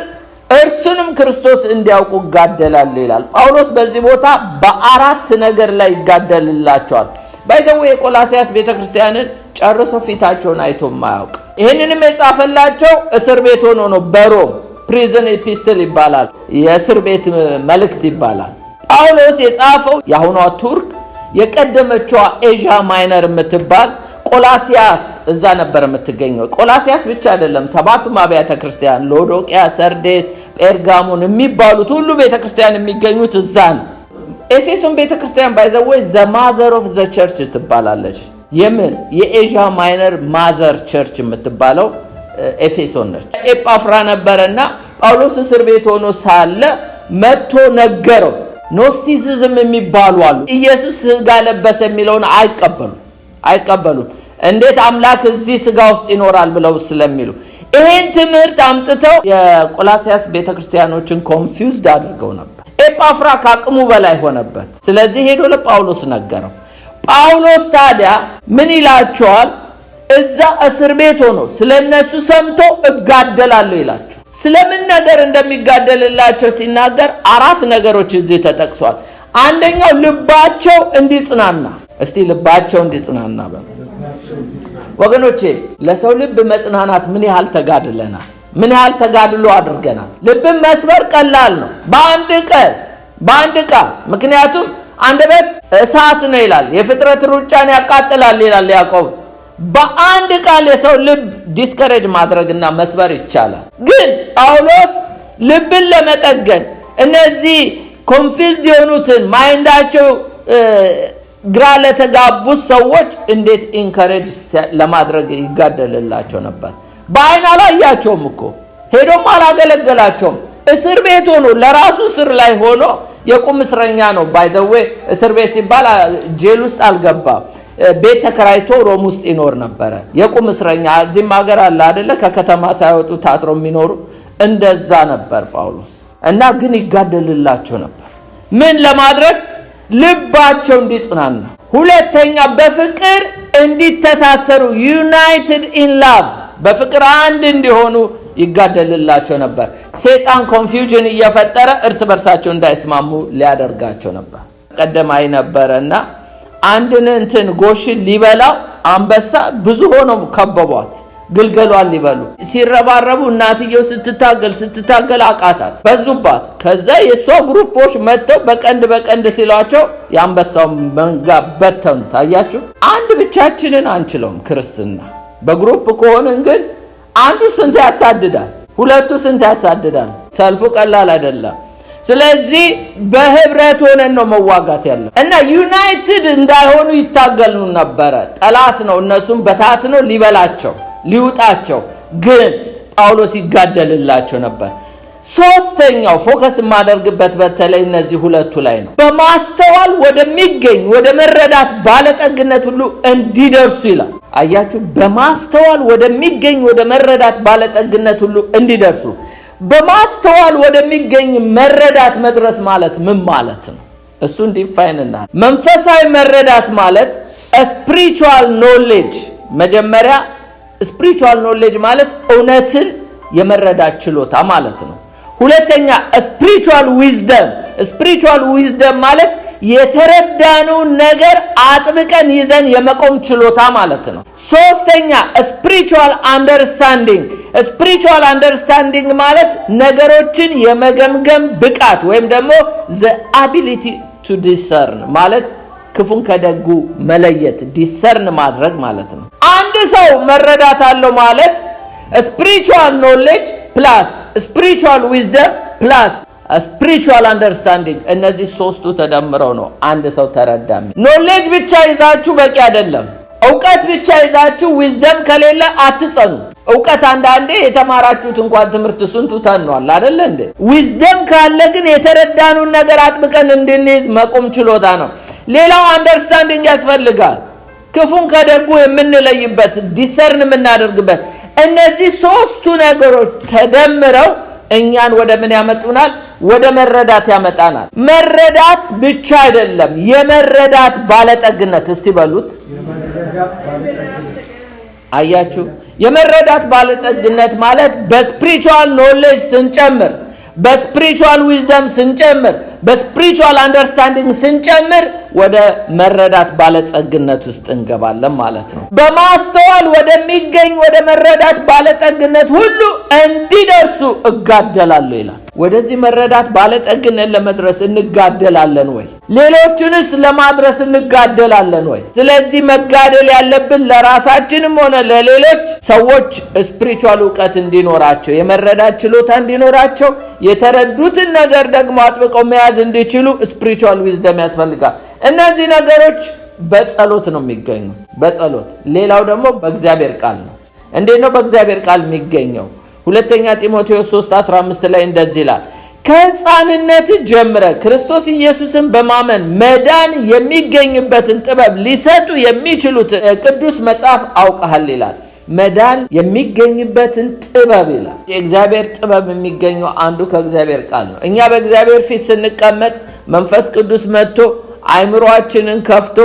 S1: እርሱንም ክርስቶስ እንዲያውቁ ይጋደላል ይላል ጳውሎስ። በዚህ ቦታ በ4 ነገር ላይ ይጋደልላቸዋል። ባይዘው የቆላሲያስ ቤተክርስቲያንን ጨርሶ ፊታቸውን አይቶ ማያውቅ። ይሄንንም የጻፈላቸው እስር ቤት ሆኖ ነው በሮም። ፕሪዝን ኤፒስትል ይባላል፣ የእስር ቤት መልእክት ይባላል። ጳውሎስ የጻፈው የአሁኗ ቱርክ የቀደመችዋ ኤዥያ ማይነር የምትባል ቆላሲያስ እዛ ነበር የምትገኘው። ቆላሲያስ ብቻ አይደለም፣ ሰባቱም አብያተ ክርስቲያን ሎዶቅያ፣ ሰርዴስ፣ ጴርጋሞን የሚባሉት ሁሉ ቤተክርስቲያን የሚገኙት እዛ ነው። ኤፌሶን ቤተክርስቲያን ባይዘወይ ዘማዘር ኦፍ ዘ ቸርች ትባላለች። የምን የኤዥያ ማይነር ማዘር ቸርች የምትባለው ኤፌሶን ነች። ኤጳፍራ ነበረና ጳውሎስ እስር ቤት ሆኖ ሳለ መጥቶ ነገረው። ኖስቲሲዝም የሚባሉ አሉ። ኢየሱስ ስጋ ለበሰ የሚለውን አይቀበሉም። እንዴት አምላክ እዚህ ስጋ ውስጥ ይኖራል ብለው ስለሚሉ ይሄን ትምህርት አምጥተው የቆላሲያስ ቤተክርስቲያኖችን ኮንፊውዝድ አድርገው ነበር። ኤጳፍራ ከአቅሙ በላይ ሆነበት። ስለዚህ ሄዶ ለጳውሎስ ነገረው። ጳውሎስ ታዲያ ምን ይላቸዋል? እዛ እስር ቤት ሆኖ ስለነሱ ሰምቶ እጋደላለሁ ይላቸው። ስለምን ነገር እንደሚጋደልላቸው ሲናገር 4 ነገሮች እዚህ ተጠቅሷል። አንደኛው ልባቸው እንዲጽናና። እስቲ ልባቸው እንዲጽናና ወገኖቼ፣ ለሰው ልብ መጽናናት ምን ያህል ተጋድለናል፣ ምን ያህል ተጋድሎ አድርገናል። ልብን መስበር ቀላል ነው በአንድ ቃል። ምክንያቱም አንደበት እሳት ነው ይላል፣ የፍጥረት ሩጫን ያቃጥላል ይላል ያዕቆብ። በአንድ ቃል የሰው ልብ ዲስከሬጅ ማድረግና መስበር ይቻላል። ግን ጳውሎስ ልብን ለመጠገን እነዚህ ኮንፊውዝድ የሆኑትን ማይንዳቸው ግራ ለተጋቡት ሰዎች እንዴት ኢንከሬጅ ለማድረግ ይጋደልላቸው ነበር። በአይን አላያቸውም እኮ ሄዶም አላገለገላቸውም። እስር ቤት ሆኖ ለራሱ እስር ላይ ሆኖ የቁም እስረኛ ነው። ባይዘዌ እስር ቤት ሲባል ጄል ውስጥ አልገባም። ቤት ተከራይቶ ሮም ውስጥ ይኖር ነበረ። የቁም እስረኛ እዚህም ሀገር አለ አይደለ? ከከተማ ሳይወጡ ታስረው የሚኖሩ እንደዛ ነበር ጳውሎስ። እና ግን ይጋደልላቸው ነበር። ምን ለማድረግ? ልባቸው እንዲጽናና። ሁለተኛ በፍቅር እንዲተሳሰሩ፣ ዩናይትድ ኢን ላቭ፣ በፍቅር አንድ እንዲሆኑ ይጋደልላቸው ነበር። ሰይጣን ኮንፊውዥን እየፈጠረ እርስ በርሳቸው እንዳይስማሙ ሊያደርጋቸው ነበር። ቀደማይ ነበረና አንድን ጎሽን ሊበላው አንበሳ ብዙ ሆነው ከበቧት፣ ግልገሏን ሊበሉ ሲረባረቡ እናትየው ስትታገል አቃታት፣ በዙባት። ከዛ የሷ ግሩፖች መጥተው በቀንድ ሲሏቸው የአንበሳው መንጋ በተኑ። ታያችሁ፣ አንድ ብቻችንን አንችለውም ክርስትና። በግሩፕ ከሆነን ግን አንዱ ስንት ያሳድዳል፣ ሁለቱ ስንት ያሳድዳል። ሰልፉ ቀላል አይደለም። ስለዚህ በህብረት ሆነን ነው መዋጋት ያለው እና ዩናይትድ እንዳይሆኑ ይታገሉ ነበረ። ጠላት ነው እነሱም በታትኖ ሊበላቸው ሊውጣቸው፣ ግን ጳውሎስ ይጋደልላቸው ነበር። ሶስተኛው ፎከስ የማደርግበት በተለይ እነዚህ ሁለቱ ላይ ነው። በማስተዋል ወደሚገኝ ወደ መረዳት ባለጠግነት ሁሉ እንዲደርሱ ይላል። አያችሁ፣ በማስተዋል ወደሚገኝ ወደ መረዳት ባለጠግነት ሁሉ እንዲደርሱ። በማስተዋል ወደሚገኝ መረዳት መድረስ ማለት ምን ማለት ነው? እሱን ዲፋይንና መንፈሳዊ መረዳት ማለት ስፒሪቹዋል ኖሌጅ። መጀመሪያ ስፒሪቹዋል ኖሌጅ ማለት እውነትን የመረዳት ችሎታ ማለት ነው። ሁለተኛ ስፒሪቹዋል ዊዝደም ማለት የተረዳነውን ነገር አጥብቀን ይዘን የመቆም ችሎታ ማለት ነው። ሶስተኛ ስፒሪቹዋል አንደርስታንዲንግ ማለት ነገሮችን የመገምገም ብቃት ወይም ደግሞ the ability to discern ማለት ክፉን ከደጉ መለየት ዲሰርን ማድረግ ማለት ነው። አንድ ሰው መረዳት አለው ማለት spiritual knowledge plus spiritual wisdom plus spiritual understanding፣ እነዚህ ሶስቱ ተደምረው ነው አንድ ሰው ተረዳሚ። ኖሌጅ ብቻ ይዛችሁ በቂ አይደለም። ዕውቀት ብቻ ይዛችሁ ዊዝደም ከሌለ አትጸኑ። ዕውቀት አንዳንዴ የተማራችሁት እንኳን ትምህርት ስንቱ ተኗል አይደል እንዴ? ዊዝደም ካለ ግን የተረዳኑን ነገር አጥብቀን እንድንይዝ መቆም ችሎታ ነው። ሌላው አንደርስታንዲንግ ያስፈልጋል። ክፉን ከደጉ የምንለይበት ዲሰርን የምናደርግበት። እነዚህ ሶስቱ ነገሮች ተደምረው እኛን ወደ ምን ያመጡናል? ወደ መረዳት ያመጣናል። መረዳት ብቻ አይደለም፣ የመረዳት ባለጠግነት። እስቲ በሉት። አያችሁ፣ የመረዳት ባለጠግነት ማለት በስፒሪቹዋል ኖሌጅ ስንጨምር፣ በስፒሪቹዋል ዊዝደም ስንጨምር፣ በስፒሪቹዋል አንደርስታንዲንግ ስንጨምር ወደ መረዳት ባለጸግነት ውስጥ እንገባለን ማለት ነው። በማስተዋል ወደሚገኝ ወደ መረዳት ባለጠግነት ሁሉ እንዲደርሱ እጋደላለሁ ይላል። ወደዚህ መረዳት ባለጠግነት ለመድረስ እንጋደላለን ወይ? ሌሎቹንስ ለማድረስ እንጋደላለን ወይ? ስለዚህ መጋደል ያለብን ለራሳችንም ሆነ ለሌሎች ሰዎች ስፒሪቹዋል ዕውቀት እንዲኖራቸው፣ የመረዳት ችሎታ እንዲኖራቸው፣ የተረዱትን ነገር ደግሞ አጥብቀው መያዝ እንዲችሉ ስፒሪቹዋል ዊዝደም ያስፈልጋል። እነዚህ ነገሮች በጸሎት ነው የሚገኙት። በጸሎት ሌላው ደግሞ በእግዚአብሔር ቃል ነው። እንዴት ነው በእግዚአብሔር ቃል የሚገኘው? ሁለተኛ ጢሞቴዎስ 3:15 ላይ እንደዚህ ይላል፣ ከሕፃንነት ጀምረ ክርስቶስ ኢየሱስን በማመን መዳን የሚገኝበትን ጥበብ ሊሰጡ የሚችሉትን ቅዱስ መጽሐፍ አውቀሃል ይላል። መዳን የሚገኝበትን ጥበብ ይላል። የእግዚአብሔር ጥበብ የሚገኘው አንዱ ከእግዚአብሔር ቃል ነው። እኛ በእግዚአብሔር ፊት ስንቀመጥ መንፈስ ቅዱስ መጥቶ አይምሮአችንን ከፍቶ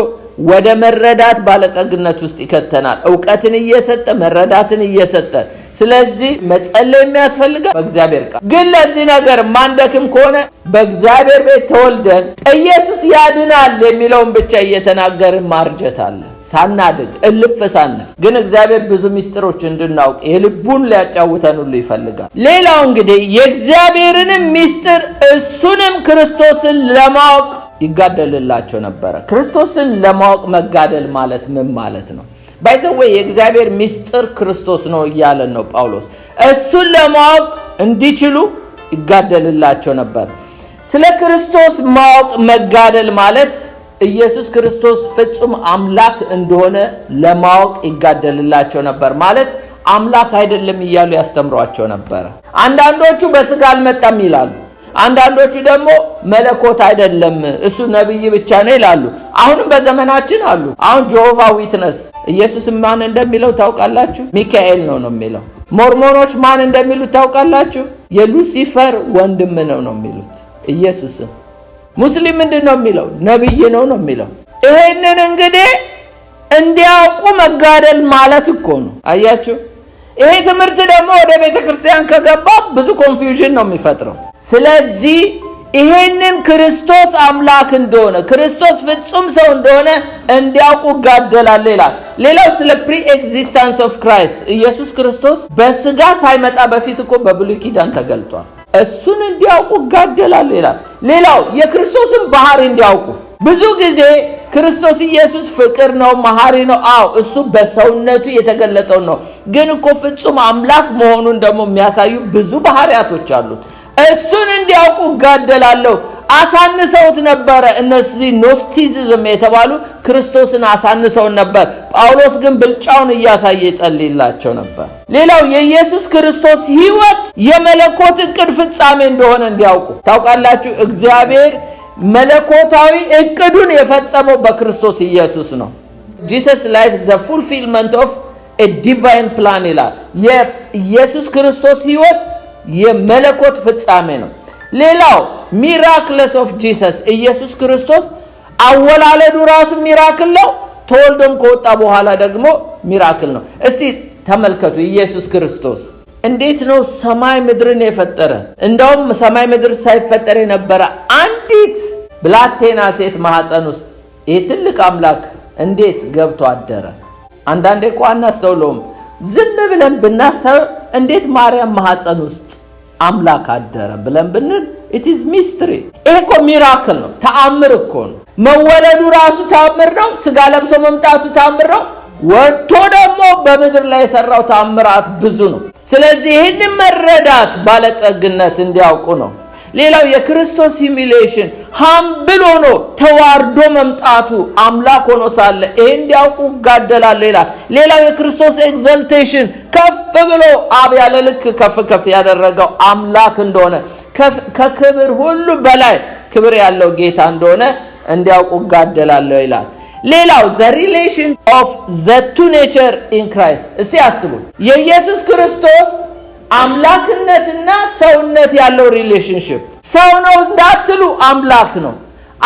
S1: ወደ መረዳት ባለጠግነት ውስጥ ይከተናል። ዕውቀትን እየሰጠ መረዳትን እየሰጠ። ስለዚህ መጸለይ የሚያስፈልገው በእግዚአብሔር ቃል። ግን ለዚህ ነገር ማንደክም ከሆነ በእግዚአብሔር ቤት ተወልደን ኢየሱስ ያድናል የሚለውን ብቻ እየተናገርን ማርጀት አለ፣ ሳናድግ እልፍ ሳንል። ግን እግዚአብሔር ብዙ ሚስጥሮች እንድናውቅ የልቡን ሊያጫውተን ሁሉ ይፈልጋል። ሌላው እንግዲህ የእግዚአብሔርንም ሚስጥር እሱንም ክርስቶስን ለማወቅ ይጋደልላቸው ነበረ። ክርስቶስን ለማወቅ መጋደል ማለት ምን ማለት ነው? ባይዘወይ የእግዚአብሔር ሚስጥር ክርስቶስ ነው እያለን ነው ጳውሎስ። እሱን ለማወቅ እንዲችሉ ይጋደልላቸው ነበር። ስለ ክርስቶስ ማወቅ መጋደል ማለት ኢየሱስ ክርስቶስ ፍጹም አምላክ እንደሆነ ለማወቅ ይጋደልላቸው ነበር ማለት አምላክ አይደለም እያሉ ያስተምሯቸው ነበር። አንዳንዶቹ በስጋ አልመጣም ይላሉ። አንዳንዶቹ ደግሞ መለኮት አይደለም እሱ ነብይ ብቻ ነው ይላሉ። አሁንም በዘመናችን አሉ። አሁን ጆሆቫ ዊትነስ ኢየሱስ ማን እንደሚለው ታውቃላችሁ? ሚካኤል ነው የሚለው። ሞርሞኖች ማን እንደሚሉት ታውቃላችሁ? የሉሲፈር ወንድም ነው የሚሉት ኢየሱስ። ሙስሊም ምንድነው የሚለው? ነብይ ነው የሚለው። ይሄንን እንግዲህ እንዲያውቁ መጋደል ማለት እኮ ነው። አያችሁ? ይሄ ትምህርት ደግሞ ወደ ቤተክርስቲያን ከገባ ብዙ ኮንፊውዥን ነው የሚፈጥረው። ስለዚህ ይሄንን ክርስቶስ አምላክ እንደሆነ ክርስቶስ ፍጹም ሰው እንደሆነ እንዲያውቁ ጋደላል ይላል። ሌላው ስለ ፕሪ ኤግዚስተንስ ኦፍ ክራይስት ኢየሱስ ክርስቶስ በስጋ ሳይመጣ በፊት እኮ በብሉይ ኪዳን ተገልጧል። እሱን እንዲያውቁ ጋደላል ይላል። ሌላው የክርስቶስን ባህሪ እንዲያውቁ። ብዙ ጊዜ ክርስቶስ ኢየሱስ ፍቅር ነው፣ መሐሪ ነው። አዎ እሱ በሰውነቱ የተገለጠው ነው። ግን እኮ ፍጹም አምላክ መሆኑን ደግሞ የሚያሳዩ ብዙ ባህሪያቶች አሉት። እሱን እንዲያውቁ ጋደላለሁ። አሳንሰውት ነበረ። እነዚህ ኖስቲሲዝም የተባሉ ክርስቶስን አሳንሰውን ነበር። ጳውሎስ ግን ብልጫውን እያሳየ ይጸልይላቸው ነበር። ሌላው የኢየሱስ ክርስቶስ ሕይወት የመለኮት ዕቅድ ፍጻሜ እንደሆነ እንዲያውቁ። ታውቃላችሁ እግዚአብሔር መለኮታዊ ዕቅዱን የፈጸመው በክርስቶስ ኢየሱስ ነው። Jesus life the fulfillment of a divine plan ይላል። የኢየሱስ ክርስቶስ ሕይወት የመለኮት ፍጻሜ ነው። ሌላው ሚራክልስ ኦፍ ጂሰስ ኢየሱስ ክርስቶስ አወላለዱ ራሱ ሚራክል ነው። ተወልዶም ከወጣ በኋላ ደግሞ ሚራክል ነው። እስቲ ተመልከቱ ኢየሱስ ክርስቶስ እንዴት ነው ሰማይ ምድርን የፈጠረ? እንደውም ሰማይ ምድር ሳይፈጠር የነበረ አንዲት ብላቴና ሴት ማህፀን ውስጥ ይሄ ትልቅ አምላክ እንዴት ገብቶ አደረ? አንዳንዴ እኮ አናስተውለውም። ዝም ብለን ብናስተውል እንዴት ማርያም ማህፀን ውስጥ አምላክ አደረ ብለን ብንል it is mystery። ይሄ እኮ ሚራክል ነው፣ ተአምር እኮ ነው። መወለዱ ራሱ ተአምር ነው። ስጋ ለብሶ መምጣቱ ተአምር ነው። ወጥቶ ደግሞ በምድር ላይ የሰራው ተአምራት ብዙ ነው። ስለዚህ ይህን መረዳት ባለጸግነት እንዲያውቁ ነው። ሌላው የክርስቶስ ሂሚሌሽን ሃምብል ሆኖ ተዋርዶ መምጣቱ አምላክ ሆኖ ሳለ ይሄን እንዲያውቁ ጋደላል ይላል። ሌላው የክርስቶስ ኤግዛልቴሽን ከፍ ብሎ አብ ያለ ልክ ከፍ ያደረገው አምላክ እንደሆነ ከክብር ሁሉ በላይ ክብር ያለው ጌታ እንደሆነ እንዲያውቁ ጋደላል ይላል። ሌላው the relation of the two nature in Christ። እስቲ አስቡት የኢየሱስ ክርስቶስ አምላክነትና ሰውነት ያለው ሪሌሽንሺፕ። ሰው ነው እንዳትሉ አምላክ ነው፣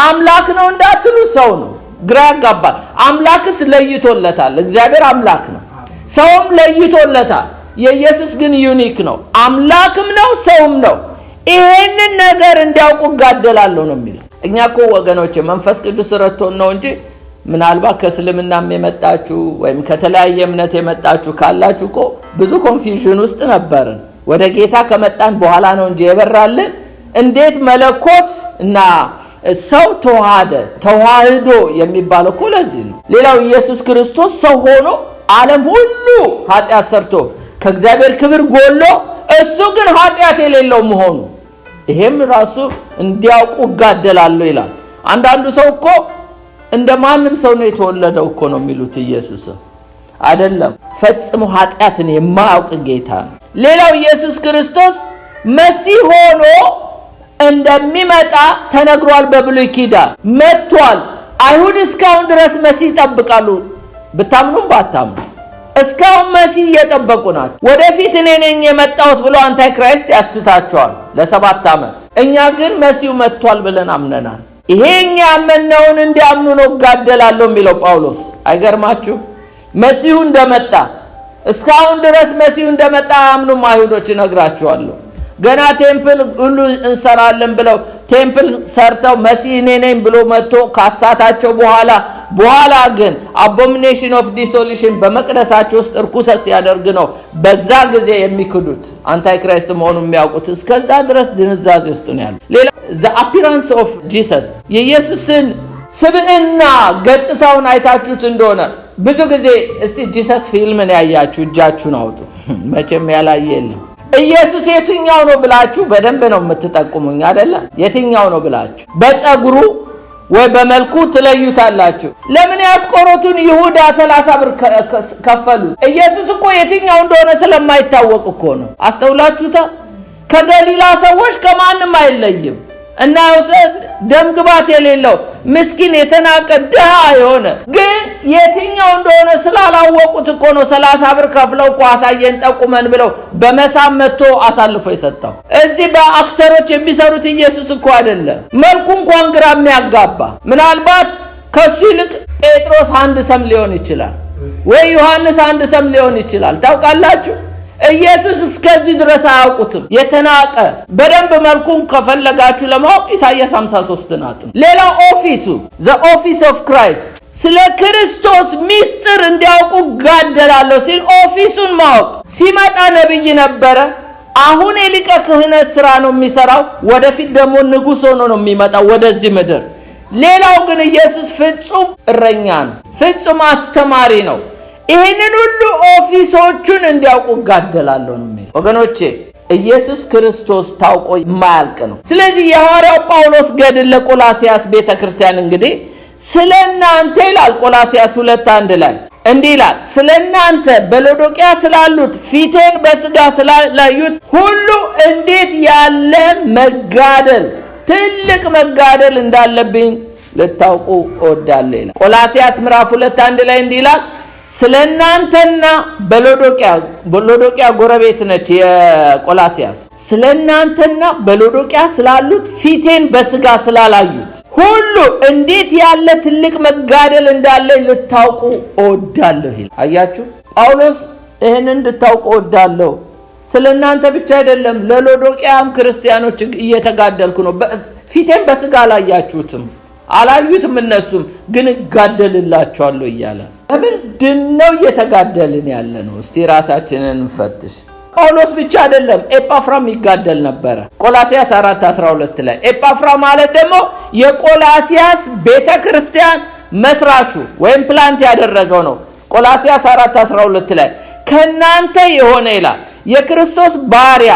S1: አምላክ ነው እንዳትሉ ሰው ነው። ግራ ያጋባል። አምላክስ ለይቶለታል። እግዚአብሔር አምላክ ነው፣ ሰውም ለይቶለታል። የኢየሱስ ግን ዩኒክ ነው። አምላክም ነው ሰውም ነው። ይሄንን ነገር እንዲያውቁ ጋደላለሁ ነው የሚለው። እኛ እኮ ወገኖች መንፈስ ቅዱስ ረድቶን ነው እንጂ ምናልባት ከእስልምናም የመጣችሁ ወይም ከተለያየ እምነት የመጣችሁ ካላችሁ እኮ ብዙ ኮንፊውዥን ውስጥ ነበርን። ወደ ጌታ ከመጣን በኋላ ነው እንጂ የበራልን እንዴት መለኮት እና ሰው ተዋህዶ የሚባለው እኮ ለዚህ ነው። ሌላው ኢየሱስ ክርስቶስ ሰው ሆኖ ዓለም ሁሉ ኃጢአት ሰርቶ ከእግዚአብሔር ክብር ጎሎ እሱ ግን ኃጢአት የሌለው መሆኑ ይሄም ራሱ እንዲያውቁ ጋደላለሁ ይላል። አንዳንዱ ሰው እኮ እንደማንም ሰው ነው የተወለደው እኮ ነው የሚሉት። ኢየሱስ አይደለም፣ ፈጽሞ ኃጢአትን የማያውቅ ጌታ ነው። ሌላው ኢየሱስ ክርስቶስ መሲህ ሆኖ እንደሚመጣ ተነግሯል። በብሉይ ኪዳን መጥቷል። አይሁድ እስካሁን ድረስ መሲህ ይጠብቃሉ። ብታምኑም ባታምኑ እስካሁን መሲህ እየጠበቁ ናቸው። ወደፊት እኔ ነኝ የመጣሁት ብሎ አንታይ ክራይስት ያስታቸዋል ለ7 ዓመት። እኛ ግን መሲሁ መጥቷል ብለን አምነናል። ይሄኛ ያመነውን እንዲያምኑ ነው ጋደላለሁ የሚለው ጳውሎስ። አይገርማችሁ? መሲሁ እንደመጣ እስካሁን ድረስ መሲሁ እንደመጣ አምኑም አይሁዶች እነግራቸዋለሁ። ገና ቴምፕል ሁሉ እንሰራለን ብለው ቴምፕል ሰርተው መሲህ እኔ ነኝ ብሎ መጥቶ ካሳታቸው በኋላ ግን አቦሚኔሽን ኦፍ ዲሶሉሽን በመቅደሳቸው ውስጥ እርኩሰት ሲያደርግ ነው በዛ ጊዜ የሚክዱት አንታይ ክራይስት መሆኑን የሚያውቁት። እስከዛ ድረስ ድንዛዜ ውስጥ ነው ያለው። ሌላ the appearance of Jesus የኢየሱስን ስብዕና ገጽታውን አይታችሁት እንደሆነ ብዙ ጊዜ እስቲ ጂሰስ ፊልምን ያያችሁ እጃችሁን አውጡ። መቼም ያላየ የለም። ኢየሱስ የትኛው ነው ብላችሁ በደንብ ነው የምትጠቁሙኝ አይደለ? የትኛው ነው ብላችሁ በፀጉሩ ወይ በመልኩ ትለዩታላችሁ። ለምን ያስቆሮቱን ይሁዳ 30 ብር ከፈሉት? ኢየሱስ እኮ የትኛው እንደሆነ ስለማይታወቅ እኮ ነው። አስተውላችሁታ? ከገሊላ ሰዎች ከማንም አይለይም። እና ደምግባት የሌለው ምስኪን የተናቀ ድሃ የሆነ ግን የትኛው እንደሆነ ስላላወቁት እኮ ነው 30 ብር ከፍለው እኮ አሳየን ጠቁመን ብለው በመሳም መጥቶ አሳልፎ የሰጠው። እዚህ በአክተሮች የሚሰሩት ኢየሱስ እኮ አይደለም። መልኩ እንኳን ግራ የሚያጋባ ምናልባት ከሱ ይልቅ ጴጥሮስ አንድ ሰም ሊሆን ይችላል ወይ ዮሐንስ አንድ ሰም ሊሆን ይችላል። ታውቃላችሁ? ኢየሱስ እስከዚህ ድረስ አያውቁትም። የተናቀ በደንብ መልኩን ከፈለጋችሁ ለማወቅ ኢሳይያስ 53 ናት። ሌላው ኦፊሱ the office of Christ ስለ ክርስቶስ ሚስጥር እንዲያውቁ ጋደላለሁ ሲል ኦፊሱን ማወቅ። ሲመጣ ነብይ ነበረ። አሁን የሊቀ ክህነት ስራ ነው የሚሰራው። ወደፊት ደግሞ ንጉሥ ሆኖ ነው የሚመጣው ወደዚህ ምድር። ሌላው ግን ኢየሱስ ፍጹም እረኛ ነው፣ ፍጹም አስተማሪ ነው። ይሄንን ሁሉ ኦፊሶቹን እንዲያውቁ ጋደላለሁ ነው የሚለው። ወገኖቼ ኢየሱስ ክርስቶስ ታውቆ የማያልቅ ነው። ስለዚህ የሐዋርያው ጳውሎስ ገድል ለቆላሲያስ ቤተክርስቲያን እንግዲህ ስለናንተ ይላል ቆላሲያስ 2:1 ላይ እንዲህ ይላል፣ ስለናንተ በሎዶቅያ ስላሉት ፊቴን በስጋ ስላዩት ሁሉ እንዴት ያለ መጋደል ትልቅ መጋደል እንዳለብኝ ልታውቁ እወዳለሁ ይላል። ቆላሲያስ ምዕራፍ 2:1 ላይ እንዲህ ይላል፣ ስለናንተና በሎዶቅያ ጎረቤት ነች የቆላሲያስ። ስለናንተና በሎዶቅያ ስላሉት ፊቴን በስጋ ስላላዩት ሁሉ እንዴት ያለ ትልቅ መጋደል እንዳለ ልታውቁ እወዳለሁ ይላል። አያችሁ? ጳውሎስ ይሄን እንድታውቁ እወዳለሁ። ስለናንተ ብቻ አይደለም፣ ለሎዶቅያም ክርስቲያኖች እየተጋደልኩ ነው። ፊቴን በስጋ አላያችሁትም፣ አላዩትም፣ እነሱም ግን እጋደልላቸዋለሁ እያለ ለምንድነው እየተጋደልን ያለ ነው? እስቲ ራሳችንን እንፈትሽ። ጳውሎስ ብቻ አይደለም፣ ኤጳፍራም ይጋደል ነበረ። ቆላሲያስ 4:12 ላይ ኤጳፍራ ማለት ደግሞ የቆላሲያስ ቤተክርስቲያን መስራቹ ወይም ፕላንት ያደረገው ነው። ቆላሲያስ 4:12 ላይ ከናንተ የሆነ ይላል የክርስቶስ ባሪያ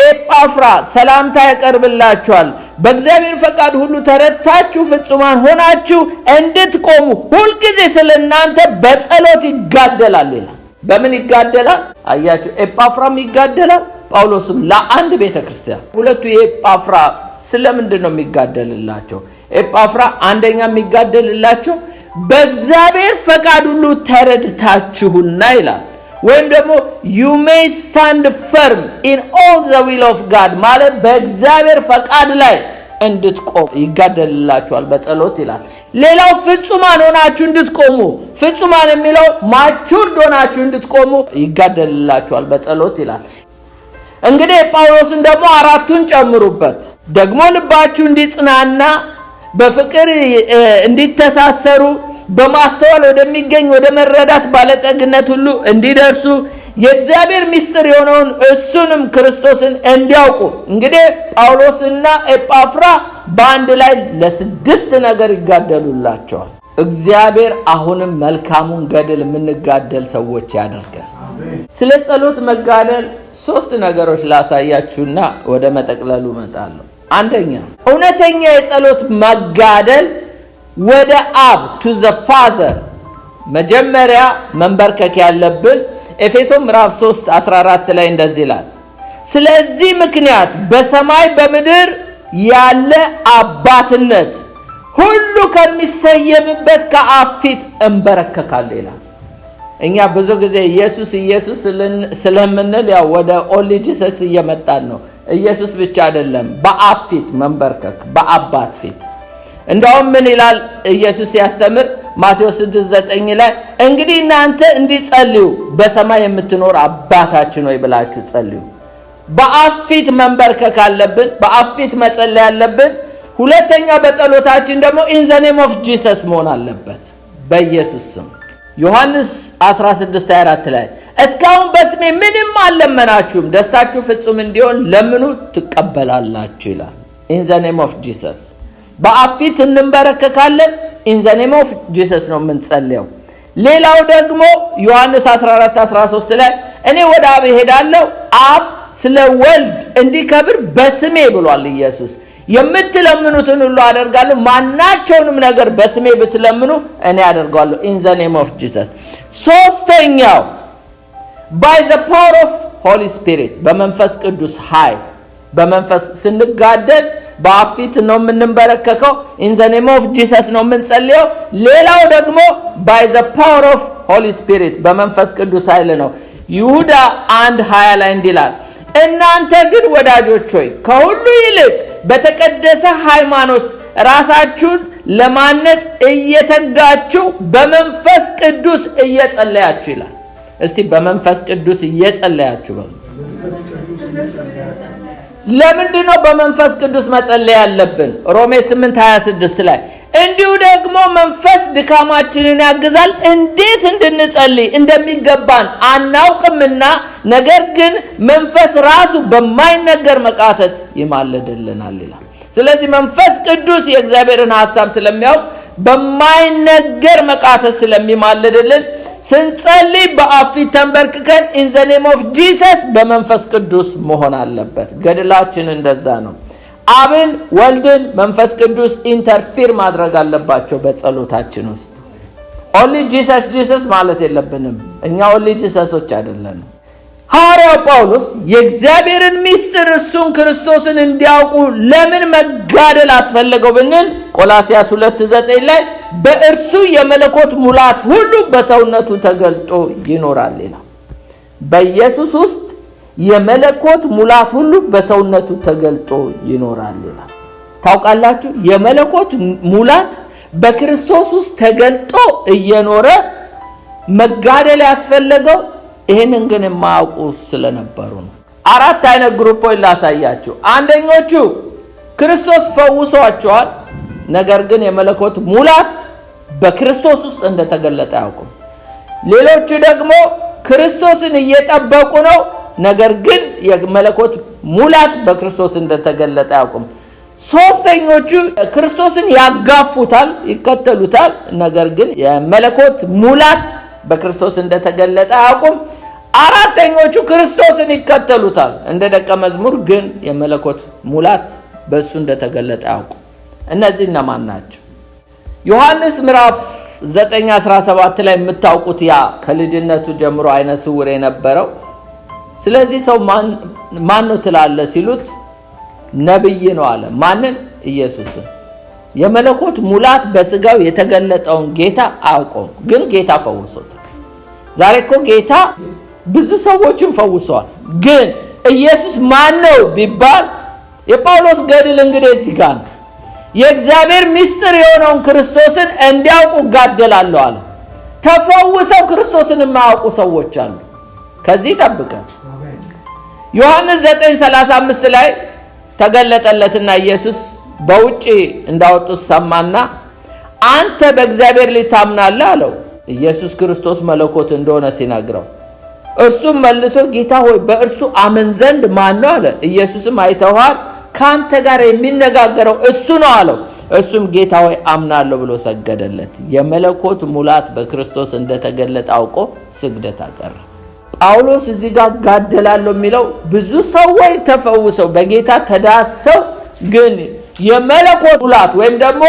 S1: ኤጳፍራ ሰላምታ ያቀርብላችኋል። በእግዚአብሔር ፈቃድ ሁሉ ተረታችሁ ፍጹማን ሆናችሁ እንድትቆሙ ሁልጊዜ ስለናንተ በጸሎት ይጋደላል ይላል። በምን ይጋደላል? አያችሁ? ኤጳፍራም ይጋደላል፣ ጳውሎስም ለአንድ ቤተክርስቲያን። ሁለቱ የኤጳፍራ ስለምንድን ነው የሚጋደልላቸው? ኤጳፍራ አንደኛ የሚጋደልላቸው በእግዚአብሔር ፈቃድ ሁሉ ተረድታችሁና ይላል። ወይም ደግሞ you may stand firm in all the will of God ማለት በእግዚአብሔር ፈቃድ ላይ እንድትቆሙ ይጋደልላችኋል በጸሎት ይላል። ሌላው ፍጹማን ሆናችሁ እንድትቆሙ፣ ፍጹማን የሚለው ማቹርድ ሆናችሁ እንድትቆሙ ይጋደልላችኋል በጸሎት ይላል። እንግዲህ ጳውሎስን ደግሞ አራቱን ጨምሩበት። ደግሞ ልባችሁ እንዲጽናና በፍቅር እንዲተሳሰሩ በማስተዋል ወደሚገኝ ወደ መረዳት ባለጠግነት ሁሉ እንዲደርሱ የእግዚአብሔር ምስጢር የሆነውን እሱንም ክርስቶስን እንዲያውቁ። እንግዲህ ጳውሎስና ኤጳፍራ በአንድ ላይ ለ6 ነገር ይጋደሉላቸዋል። እግዚአብሔር አሁንም መልካሙን ገድል የምንጋደል ሰዎች ያደርጋል። ስለ ጸሎት መጋደል 3 ነገሮች ላሳያችሁና ወደ መጠቅለሉ እመጣለሁ። አንደኛ፣ እውነተኛ የጸሎት መጋደል ወደ አብ to the Father መጀመሪያ መንበርከክ ያለብን ኤፌሶን ምዕራፍ 3:14 ላይ እንደዚህ ይላል፣ ስለዚህ ምክንያት በሰማይ በምድር ያለ አባትነት ሁሉ ከሚሰየምበት ከአብ ፊት እንበረከካለሁ ይላል። እኛ ብዙ ጊዜ ኢየሱስ ስለምንል ያው ወደ ኦንሊ ጂሰስ እየመጣን ነው። ኢየሱስ ብቻ አይደለም፣ በአብ ፊት መንበርከክ፣ በአባት ፊት። እንደውም ምን ይላል ኢየሱስ ያስተምር ማቴዎስ 6:9 ላይ እንግዲህ እናንተ እንዲጸልዩ በሰማይ የምትኖር አባታችን ሆይ ብላችሁ ጸልዩ። በአብ ፊት መንበርከክ አለብን፣ በአብ ፊት መጸለይ አለብን። ሁለተኛ በጸሎታችን ደግሞ in the name of Jesus መሆን አለበት፣ በኢየሱስ ስም። ዮሐንስ 16:24 ላይ እስካሁን በስሜ ምንም አልለመናችሁም፣ ደስታችሁ ፍጹም እንዲሆን ለምኑ ትቀበላላችሁ ይላል። in the name of Jesus በአብ ፊት እንበረከካለን። in the name of Jesus ነው የምንጸልየው። ሌላው ደግሞ ዮሐንስ 14:13 ላይ እኔ ወደ አብ እሄዳለሁ፣ አብ ስለ ወልድ እንዲከብር በስሜ ብሏል ኢየሱስ። የምትለምኑትን ሁሉ አደርጋለሁ፣ ማናቸውንም ነገር በስሜ ብትለምኑ እኔ አደርጋለሁ። in the name of Jesus። ሶስተኛው by the power of Holy Spirit በመንፈስ ቅዱስ ኃይል በመንፈስ ስንጋደል በአብ ፊት ነው የምንበረከከው። in the name of Jesus ነው የምንጸልየው። ሌላው ደግሞ by the power of Holy Spirit በመንፈስ ቅዱስ ኃይል ነው። ይሁዳ 1:20 ላይ እንዲላል እናንተ ግን ወዳጆች ሆይ ከሁሉ ይልቅ በተቀደሰ ሃይማኖት ራሳችሁን ለማነጽ እየተጋችሁ በመንፈስ ቅዱስ እየጸለያችሁ ይላል። እስቲ በመንፈስ ቅዱስ እየጸለያችሁ በሉ። ለምንድን ነው በመንፈስ ቅዱስ መጸለይ ያለብን? ሮሜ 8:26 ላይ እንዲሁ ደግሞ መንፈስ ድካማችንን ያግዛል፣ እንዴት እንድንጸልይ እንደሚገባን አናውቅምና፣ ነገር ግን መንፈስ ራሱ በማይነገር መቃተት ይማልድልናል ይላል። ስለዚህ መንፈስ ቅዱስ የእግዚአብሔርን ሐሳብ ስለሚያውቅ በማይነገር መቃተት ስለሚማልድልን ስንጸልይ በአብ ፊት ተንበርክከን in the name of Jesus በመንፈስ ቅዱስ መሆን አለበት። ገድላችን እንደዛ ነው። አብን፣ ወልድን፣ መንፈስ ቅዱስ ኢንተርፊር ማድረግ አለባቸው በጸሎታችን ውስጥ። ኦንሊ ጂሰስ ማለት የለብንም። እኛ ኦንሊ ጂሰሶች አይደለንም። ሐዋርያው ጳውሎስ የእግዚአብሔርን ምስጢር እሱን ክርስቶስን እንዲያውቁ ለምን መጋደል አስፈለገው ብንል ቆላስይስ 2:9 ላይ በእርሱ የመለኮት ሙላት ሁሉ በሰውነቱ ተገልጦ ይኖራል ይላል። በኢየሱስ ውስጥ የመለኮት ሙላት ሁሉ በሰውነቱ ተገልጦ ይኖራል ይላል። ታውቃላችሁ፣ የመለኮት ሙላት በክርስቶስ ውስጥ ተገልጦ እየኖረ መጋደል ያስፈለገው ይሄንን ግን የማያውቁ ስለነበሩ ነው። 4 አይነት ግሩፖች ላሳያችሁ። አንደኞቹ ክርስቶስ ፈውሷቸዋል፣ ነገር ግን የመለኮት ሙላት በክርስቶስ ውስጥ እንደተገለጠ አያውቁም። ሌሎቹ ደግሞ ክርስቶስን እየጠበቁ ነው፣ ነገር ግን የመለኮት ሙላት በክርስቶስ እንደተገለጠ አያውቁም። ሶስተኞቹ ክርስቶስን ያጋፉታል፣ ይከተሉታል፣ ነገር ግን የመለኮት ሙላት በክርስቶስ እንደተገለጠ አያውቁም። አራተኞቹ ክርስቶስን ይከተሉታል እንደ ደቀ መዝሙር፣ ግን የመለኮት ሙላት በእሱ እንደተገለጠ አያውቁም። እነዚህ እነማን ናቸው? ዮሐንስ ምዕራፍ 9:17 ላይ የምታውቁት ያ ከልጅነቱ ጀምሮ አይነ ስውር የነበረው ስለዚህ ሰው ማን ነው ትላለህ ሲሉት ነብይ ነው አለ። ማንን? ኢየሱስን። የመለኮት ሙላት በስጋው የተገለጠውን ጌታ አያውቀውም፣ ግን ጌታ ፈውሶታል። ዛሬ እኮ ጌታ ብዙ ሰዎችን ፈውሷል። ግን ኢየሱስ ማን ነው ቢባል የጳውሎስ ገድል እንግዲህ እዚህ ጋር ነው። የእግዚአብሔር ምስጢር የሆነውን ክርስቶስን እንዲያውቁ ጋደላለሁ አለ። ተፈውሰው ክርስቶስን የማያውቁ ሰዎች አሉ። ከዚህ ጠብቀን ዮሐንስ 9:35 ላይ ተገለጠለትና ኢየሱስ በውጪ እንዳወጡት ሰማና አንተ በእግዚአብሔር ልጅ ታምናለህ አለው። ኢየሱስ ክርስቶስ መለኮት እንደሆነ ሲነግረው እርሱም መልሶ ጌታ ሆይ በእርሱ አምን ዘንድ ማን ነው አለ። ኢየሱስም አይተዋል፣ ካንተ ጋር የሚነጋገረው እሱ ነው አለው። እርሱም ጌታ ሆይ አምናለሁ ብሎ ሰገደለት። የመለኮት ሙላት በክርስቶስ እንደተገለጠ አውቆ ስግደት አቀረበ። ጳውሎስ እዚህ ጋር ጋደላለሁ የሚለው ብዙ ሰዎች ተፈውሰው በጌታ ተዳሰው ግን የመለኮት ሙላት ወይም ደግሞ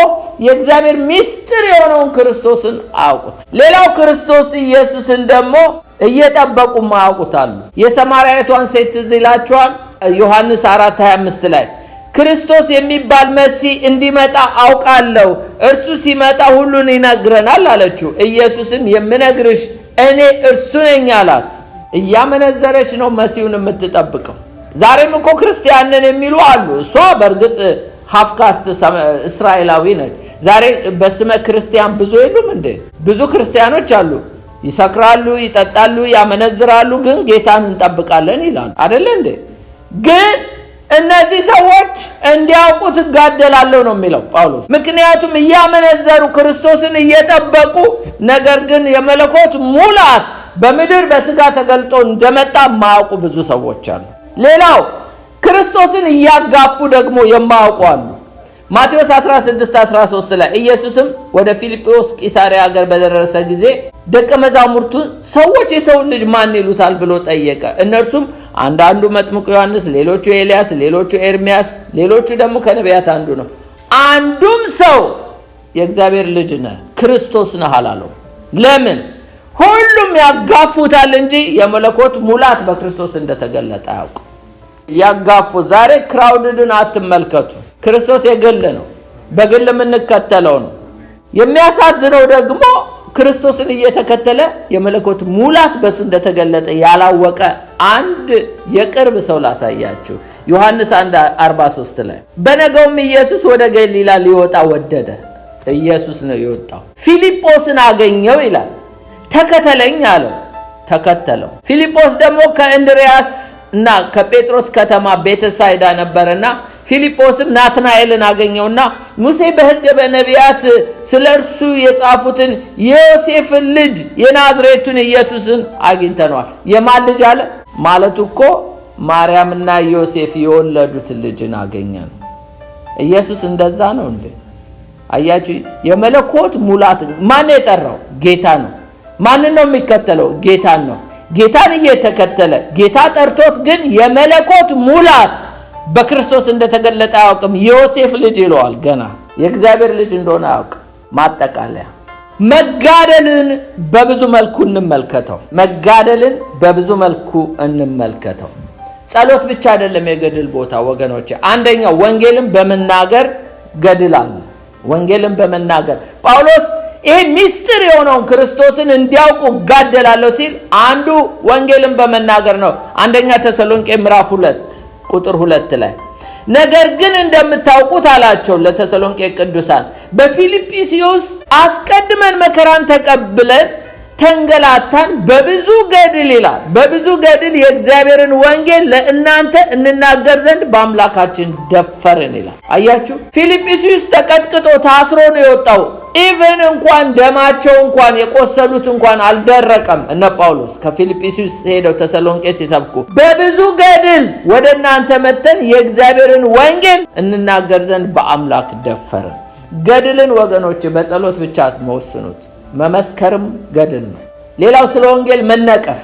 S1: የእግዚአብሔር ምስጢር የሆነውን ክርስቶስን አያውቁት። ሌላው ክርስቶስ ኢየሱስን ደግሞ እየጠበቁ ማያውቁታሉ። የሰማርያዊቷን ሴት ትዝ ይላችኋል። ዮሐንስ 4:25 ላይ ክርስቶስ የሚባል መሲህ እንዲመጣ አውቃለሁ፣ እርሱ ሲመጣ ሁሉን ይነግረናል አለችው። ኢየሱስም የምነግርሽ እኔ እርሱ ነኝ አላት። እያመነዘረች ነው መሲሁን የምትጠብቀው። ዛሬም እኮ ክርስቲያንን የሚሉ አሉ። እሷ በእርግጥ ሀፍካስት እስራኤላዊ ነች። ዛሬ በስመ ክርስቲያን ብዙ የሉም እንዴ? ብዙ ክርስቲያኖች አሉ። ይሰክራሉ፣ ይጠጣሉ፣ ያመነዝራሉ፣ ግን ጌታን እንጠብቃለን ይላሉ አይደል እንዴ? ግን እነዚህ ሰዎች እንዲያውቁት እጋደላለሁ ነው የሚለው ጳውሎስ። ምክንያቱም እያመነዘሩ ክርስቶስን እየጠበቁ ነገር ግን የመለኮት ሙላት በምድር በስጋ ተገልጦ እንደመጣ ማያውቁ ብዙ ሰዎች አሉ። ሌላው ክርስቶስን እያጋፉ ደግሞ የማያውቁ አሉ። ማቴዎስ 16:13 ላይ ኢየሱስም ወደ ፊልጶስ ቂሳርያ ሀገር በደረሰ ጊዜ ደቀ መዛሙርቱን ሰዎች የሰውን ልጅ ማን ይሉታል ብሎ ጠየቀ። እነርሱም አንዳንዱ መጥምቁ ዮሐንስ፣ ሌሎቹ ኤልያስ፣ ሌሎቹ ኤርሚያስ፣ ሌሎቹ ደግሞ ከነቢያት አንዱ ነው። አንዱም ሰው የእግዚአብሔር ልጅ ነህ ክርስቶስ ነህ አላለው። ለምን? ሁሉም ያጋፉታል እንጂ የመለኮት ሙላት በክርስቶስ እንደተገለጠ አያውቁ። ያጋፉ። ዛሬ ክራውድድን አትመልከቱ። ክርስቶስ የግል ነው፣ በግል የምንከተለው ነው። የሚያሳዝነው ደግሞ ክርስቶስን እየተከተለ የመለኮት ሙላት በሱ እንደተገለጠ ያላወቀ አንድ የቅርብ ሰው ላሳያችሁ። ዮሐንስ 1:43 ላይ በነገውም ኢየሱስ ወደ ገሊላ ሊወጣ ወደደ። ኢየሱስ ነው የወጣው። ፊልጶስን አገኘው ይላል። ተከተለኝ አለው፣ ተከተለው። ፊልጶስ ደግሞ ከእንድርያስ እና ከጴጥሮስ ከተማ ቤተሳይዳ ነበርና ፊልጶስም ናትናኤልን አገኘውና ሙሴ በሕግ በነቢያት ስለ እርሱ የጻፉትን የዮሴፍን ልጅ የናዝሬቱን ኢየሱስን አግኝተነዋል። የማን ልጅ አለ? ማለቱ እኮ ማርያምና ዮሴፍ የወለዱትን ልጅን አገኘን። ኢየሱስ እንደዛ ነው እንዴ? አያችሁ፣ የመለኮት ሙላት ማን የጠራው? ጌታ ነው። ማንን ነው የሚከተለው? ጌታን ነው። ጌታን እየተከተለ ጌታ ጠርቶት ግን የመለኮት ሙላት በክርስቶስ እንደተገለጠ አያውቅም። የዮሴፍ ልጅ ይለዋል። ገና የእግዚአብሔር ልጅ እንደሆነ አያውቅም። ማጠቃለያ መጋደልን በብዙ መልኩ እንመልከተው። መጋደልን በብዙ መልኩ እንመልከተው። ጸሎት ብቻ አይደለም የገድል ቦታ ወገኖች። አንደኛው ወንጌልን በመናገር ገድል አለ። ወንጌልን በመናገር ጳውሎስ ይሄ ሚስጥር የሆነውን ክርስቶስን እንዲያውቁ ጋደላለሁ ሲል አንዱ ወንጌልን በመናገር ነው። አንደኛ ተሰሎንቄ ምዕራፍ 2:2 ላይ ነገር ግን እንደምታውቁት አላቸው ለተሰሎንቄ ቅዱሳን በፊልጵስዩስ አስቀድመን መከራን ተቀብለን ተንገላታን፣ በብዙ ገድል ይላል። በብዙ ገድል የእግዚአብሔርን ወንጌል ለእናንተ እንናገር ዘንድ በአምላካችን ደፈርን ይላል። አያችሁ፣ ፊልጵስዩስ ተቀጥቅጦ ታስሮ ነው የወጣው። ኢቨን እንኳን ደማቸው እንኳን የቆሰሉት እንኳን አልደረቀም። እነ ጳውሎስ ከፊልጵስዩስ ሄደው ተሰሎንቄ ሲሰብኩ በብዙ ገድል ወደ እናንተ መተን የእግዚአብሔርን ወንጌል እንናገር ዘንድ በአምላክ ደፈርን። ገድልን ወገኖች በጸሎት ብቻ አትወስኑት። መመስከርም ገድል ነው። ሌላው ስለ ወንጌል መነቀፍ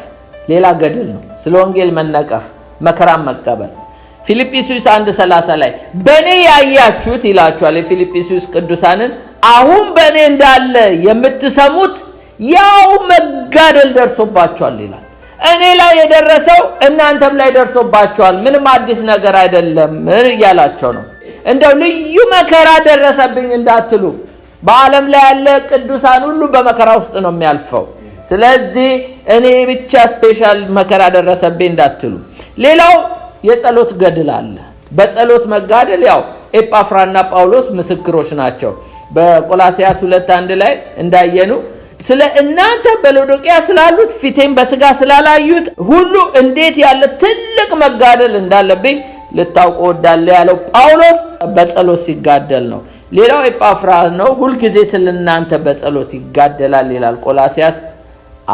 S1: ሌላ ገድል ነው። ስለ ወንጌል መነቀፍ፣ መከራን መቀበል። ፊልጵስዩስ 1:30 ላይ በእኔ ያያችሁት ይላችኋል የፊልጵስዩስ ቅዱሳንን አሁን በእኔ እንዳለ የምትሰሙት ያው መጋደል ደርሶባችኋል ይላል። እኔ ላይ የደረሰው እናንተም ላይ ደርሶባችኋል፣ ምንም አዲስ ነገር አይደለም እያላቸው ነው። እንደው ልዩ መከራ ደረሰብኝ እንዳትሉ፣ በዓለም ላይ ያለ ቅዱሳን ሁሉ በመከራ ውስጥ ነው የሚያልፈው። ስለዚህ እኔ ብቻ ስፔሻል መከራ ደረሰብኝ እንዳትሉ። ሌላው የጸሎት ገድል አለ። በጸሎት መጋደል ያው ኤጳፍራና ጳውሎስ ምስክሮች ናቸው። በቆላስያስ 2:1 ላይ እንዳየኑ ስለ እናንተ በሎዶቅያ ስላሉት ፊቴን በስጋ ስላላዩት ሁሉ እንዴት ያለ ትልቅ መጋደል እንዳለብኝ ልታውቁ ወዳለሁ ያለው ጳውሎስ በጸሎት ሲጋደል ነው። ሌላው ኤጳፍራ ነው። ሁሉ ጊዜ ስለ እናንተ በጸሎት ይጋደላል ይላል ቆላስይስ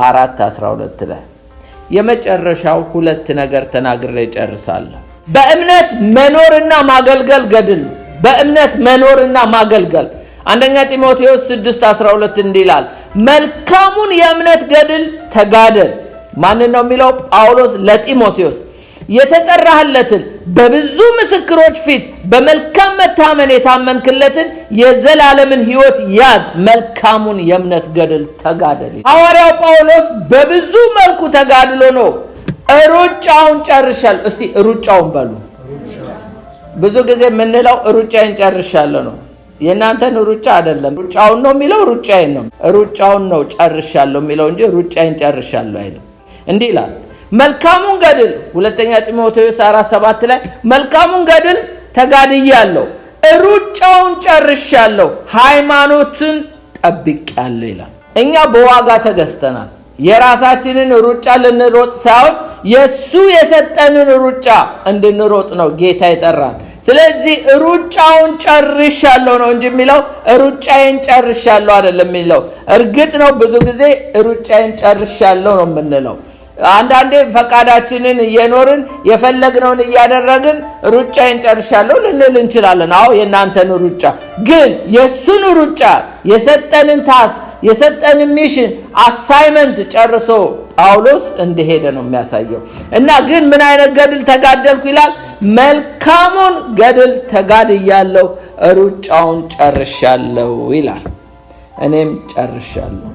S1: 4:12 ላይ። የመጨረሻው ሁለት ነገር ተናግሬ ጨርሳለሁ። በእምነት መኖርና ማገልገል ገድል። በእምነት መኖርና ማገልገል አንደኛ ጢሞቴዎስ 6:12 እንዲላል መልካሙን የእምነት ገድል ተጋደል። ማን ነው የሚለው? ጳውሎስ ለጢሞቴዎስ የተጠራህለትን በብዙ ምስክሮች ፊት በመልካም መታመን የታመንክለትን የዘላለምን ሕይወት ያዝ፣ መልካሙን የእምነት ገድል ተጋደል። ሐዋርያው ጳውሎስ በብዙ መልኩ ተጋድሎ ነው ሩጫውን ጨርሻለሁ። እስቲ ሩጫውን በሉ። ብዙ ጊዜ የምንለው ሩጫዬን ጨርሻለሁ ነው። የእናንተን ሩጫ አይደለም። ሩጫውን ነው የሚለው፣ ሩጫዬን ነው። ሩጫውን ነው ጨርሻለሁ የሚለው እንጂ ሩጫዬን ጨርሻለሁ አይልም። እንዲህ ይላል መልካሙን ገድል ሁለተኛ ጢሞቴዎስ 4:7 ላይ መልካሙን ገድል ተጋድያለሁ፣ ሩጫውን ጨርሻለሁ፣ ሃይማኖትን ጠብቄያለሁ ይላል። እኛ በዋጋ ተገዝተናል። የራሳችንን ሩጫ ልንሮጥ ሳይሆን የሱ የሰጠንን ሩጫ እንድንሮጥ ነው ጌታ ይጠራል። ስለዚህ ሩጫውን ጨርሻለሁ ነው እንጂ የሚለው ሩጫዬን ጨርሻለሁ አይደለም የሚለው። እርግጥ ነው ብዙ ጊዜ ሩጫዬን ጨርሻለሁ ነው የምንለው። አንዳንዴ ፈቃዳችንን እየኖርን የፈለግነውን እያደረግን ሩጫዬን ጨርሻለሁ ልንል እንችላለን። አዎ የእናንተን ሩጫ ግን የሱን ሩጫ የሰጠንን ታስክ የሰጠንን ሚሽን አሳይመንት ጨርሶ ጳውሎስ እንደሄደ ነው የሚያሳየው። እና ግን ምን አይነት ገድል ተጋደልኩ ይላል? መልካሙን ገድል ተጋድያለሁ፣ ሩጫውን ጨርሻለሁ ይላል። እኔም ጨርሻለሁ።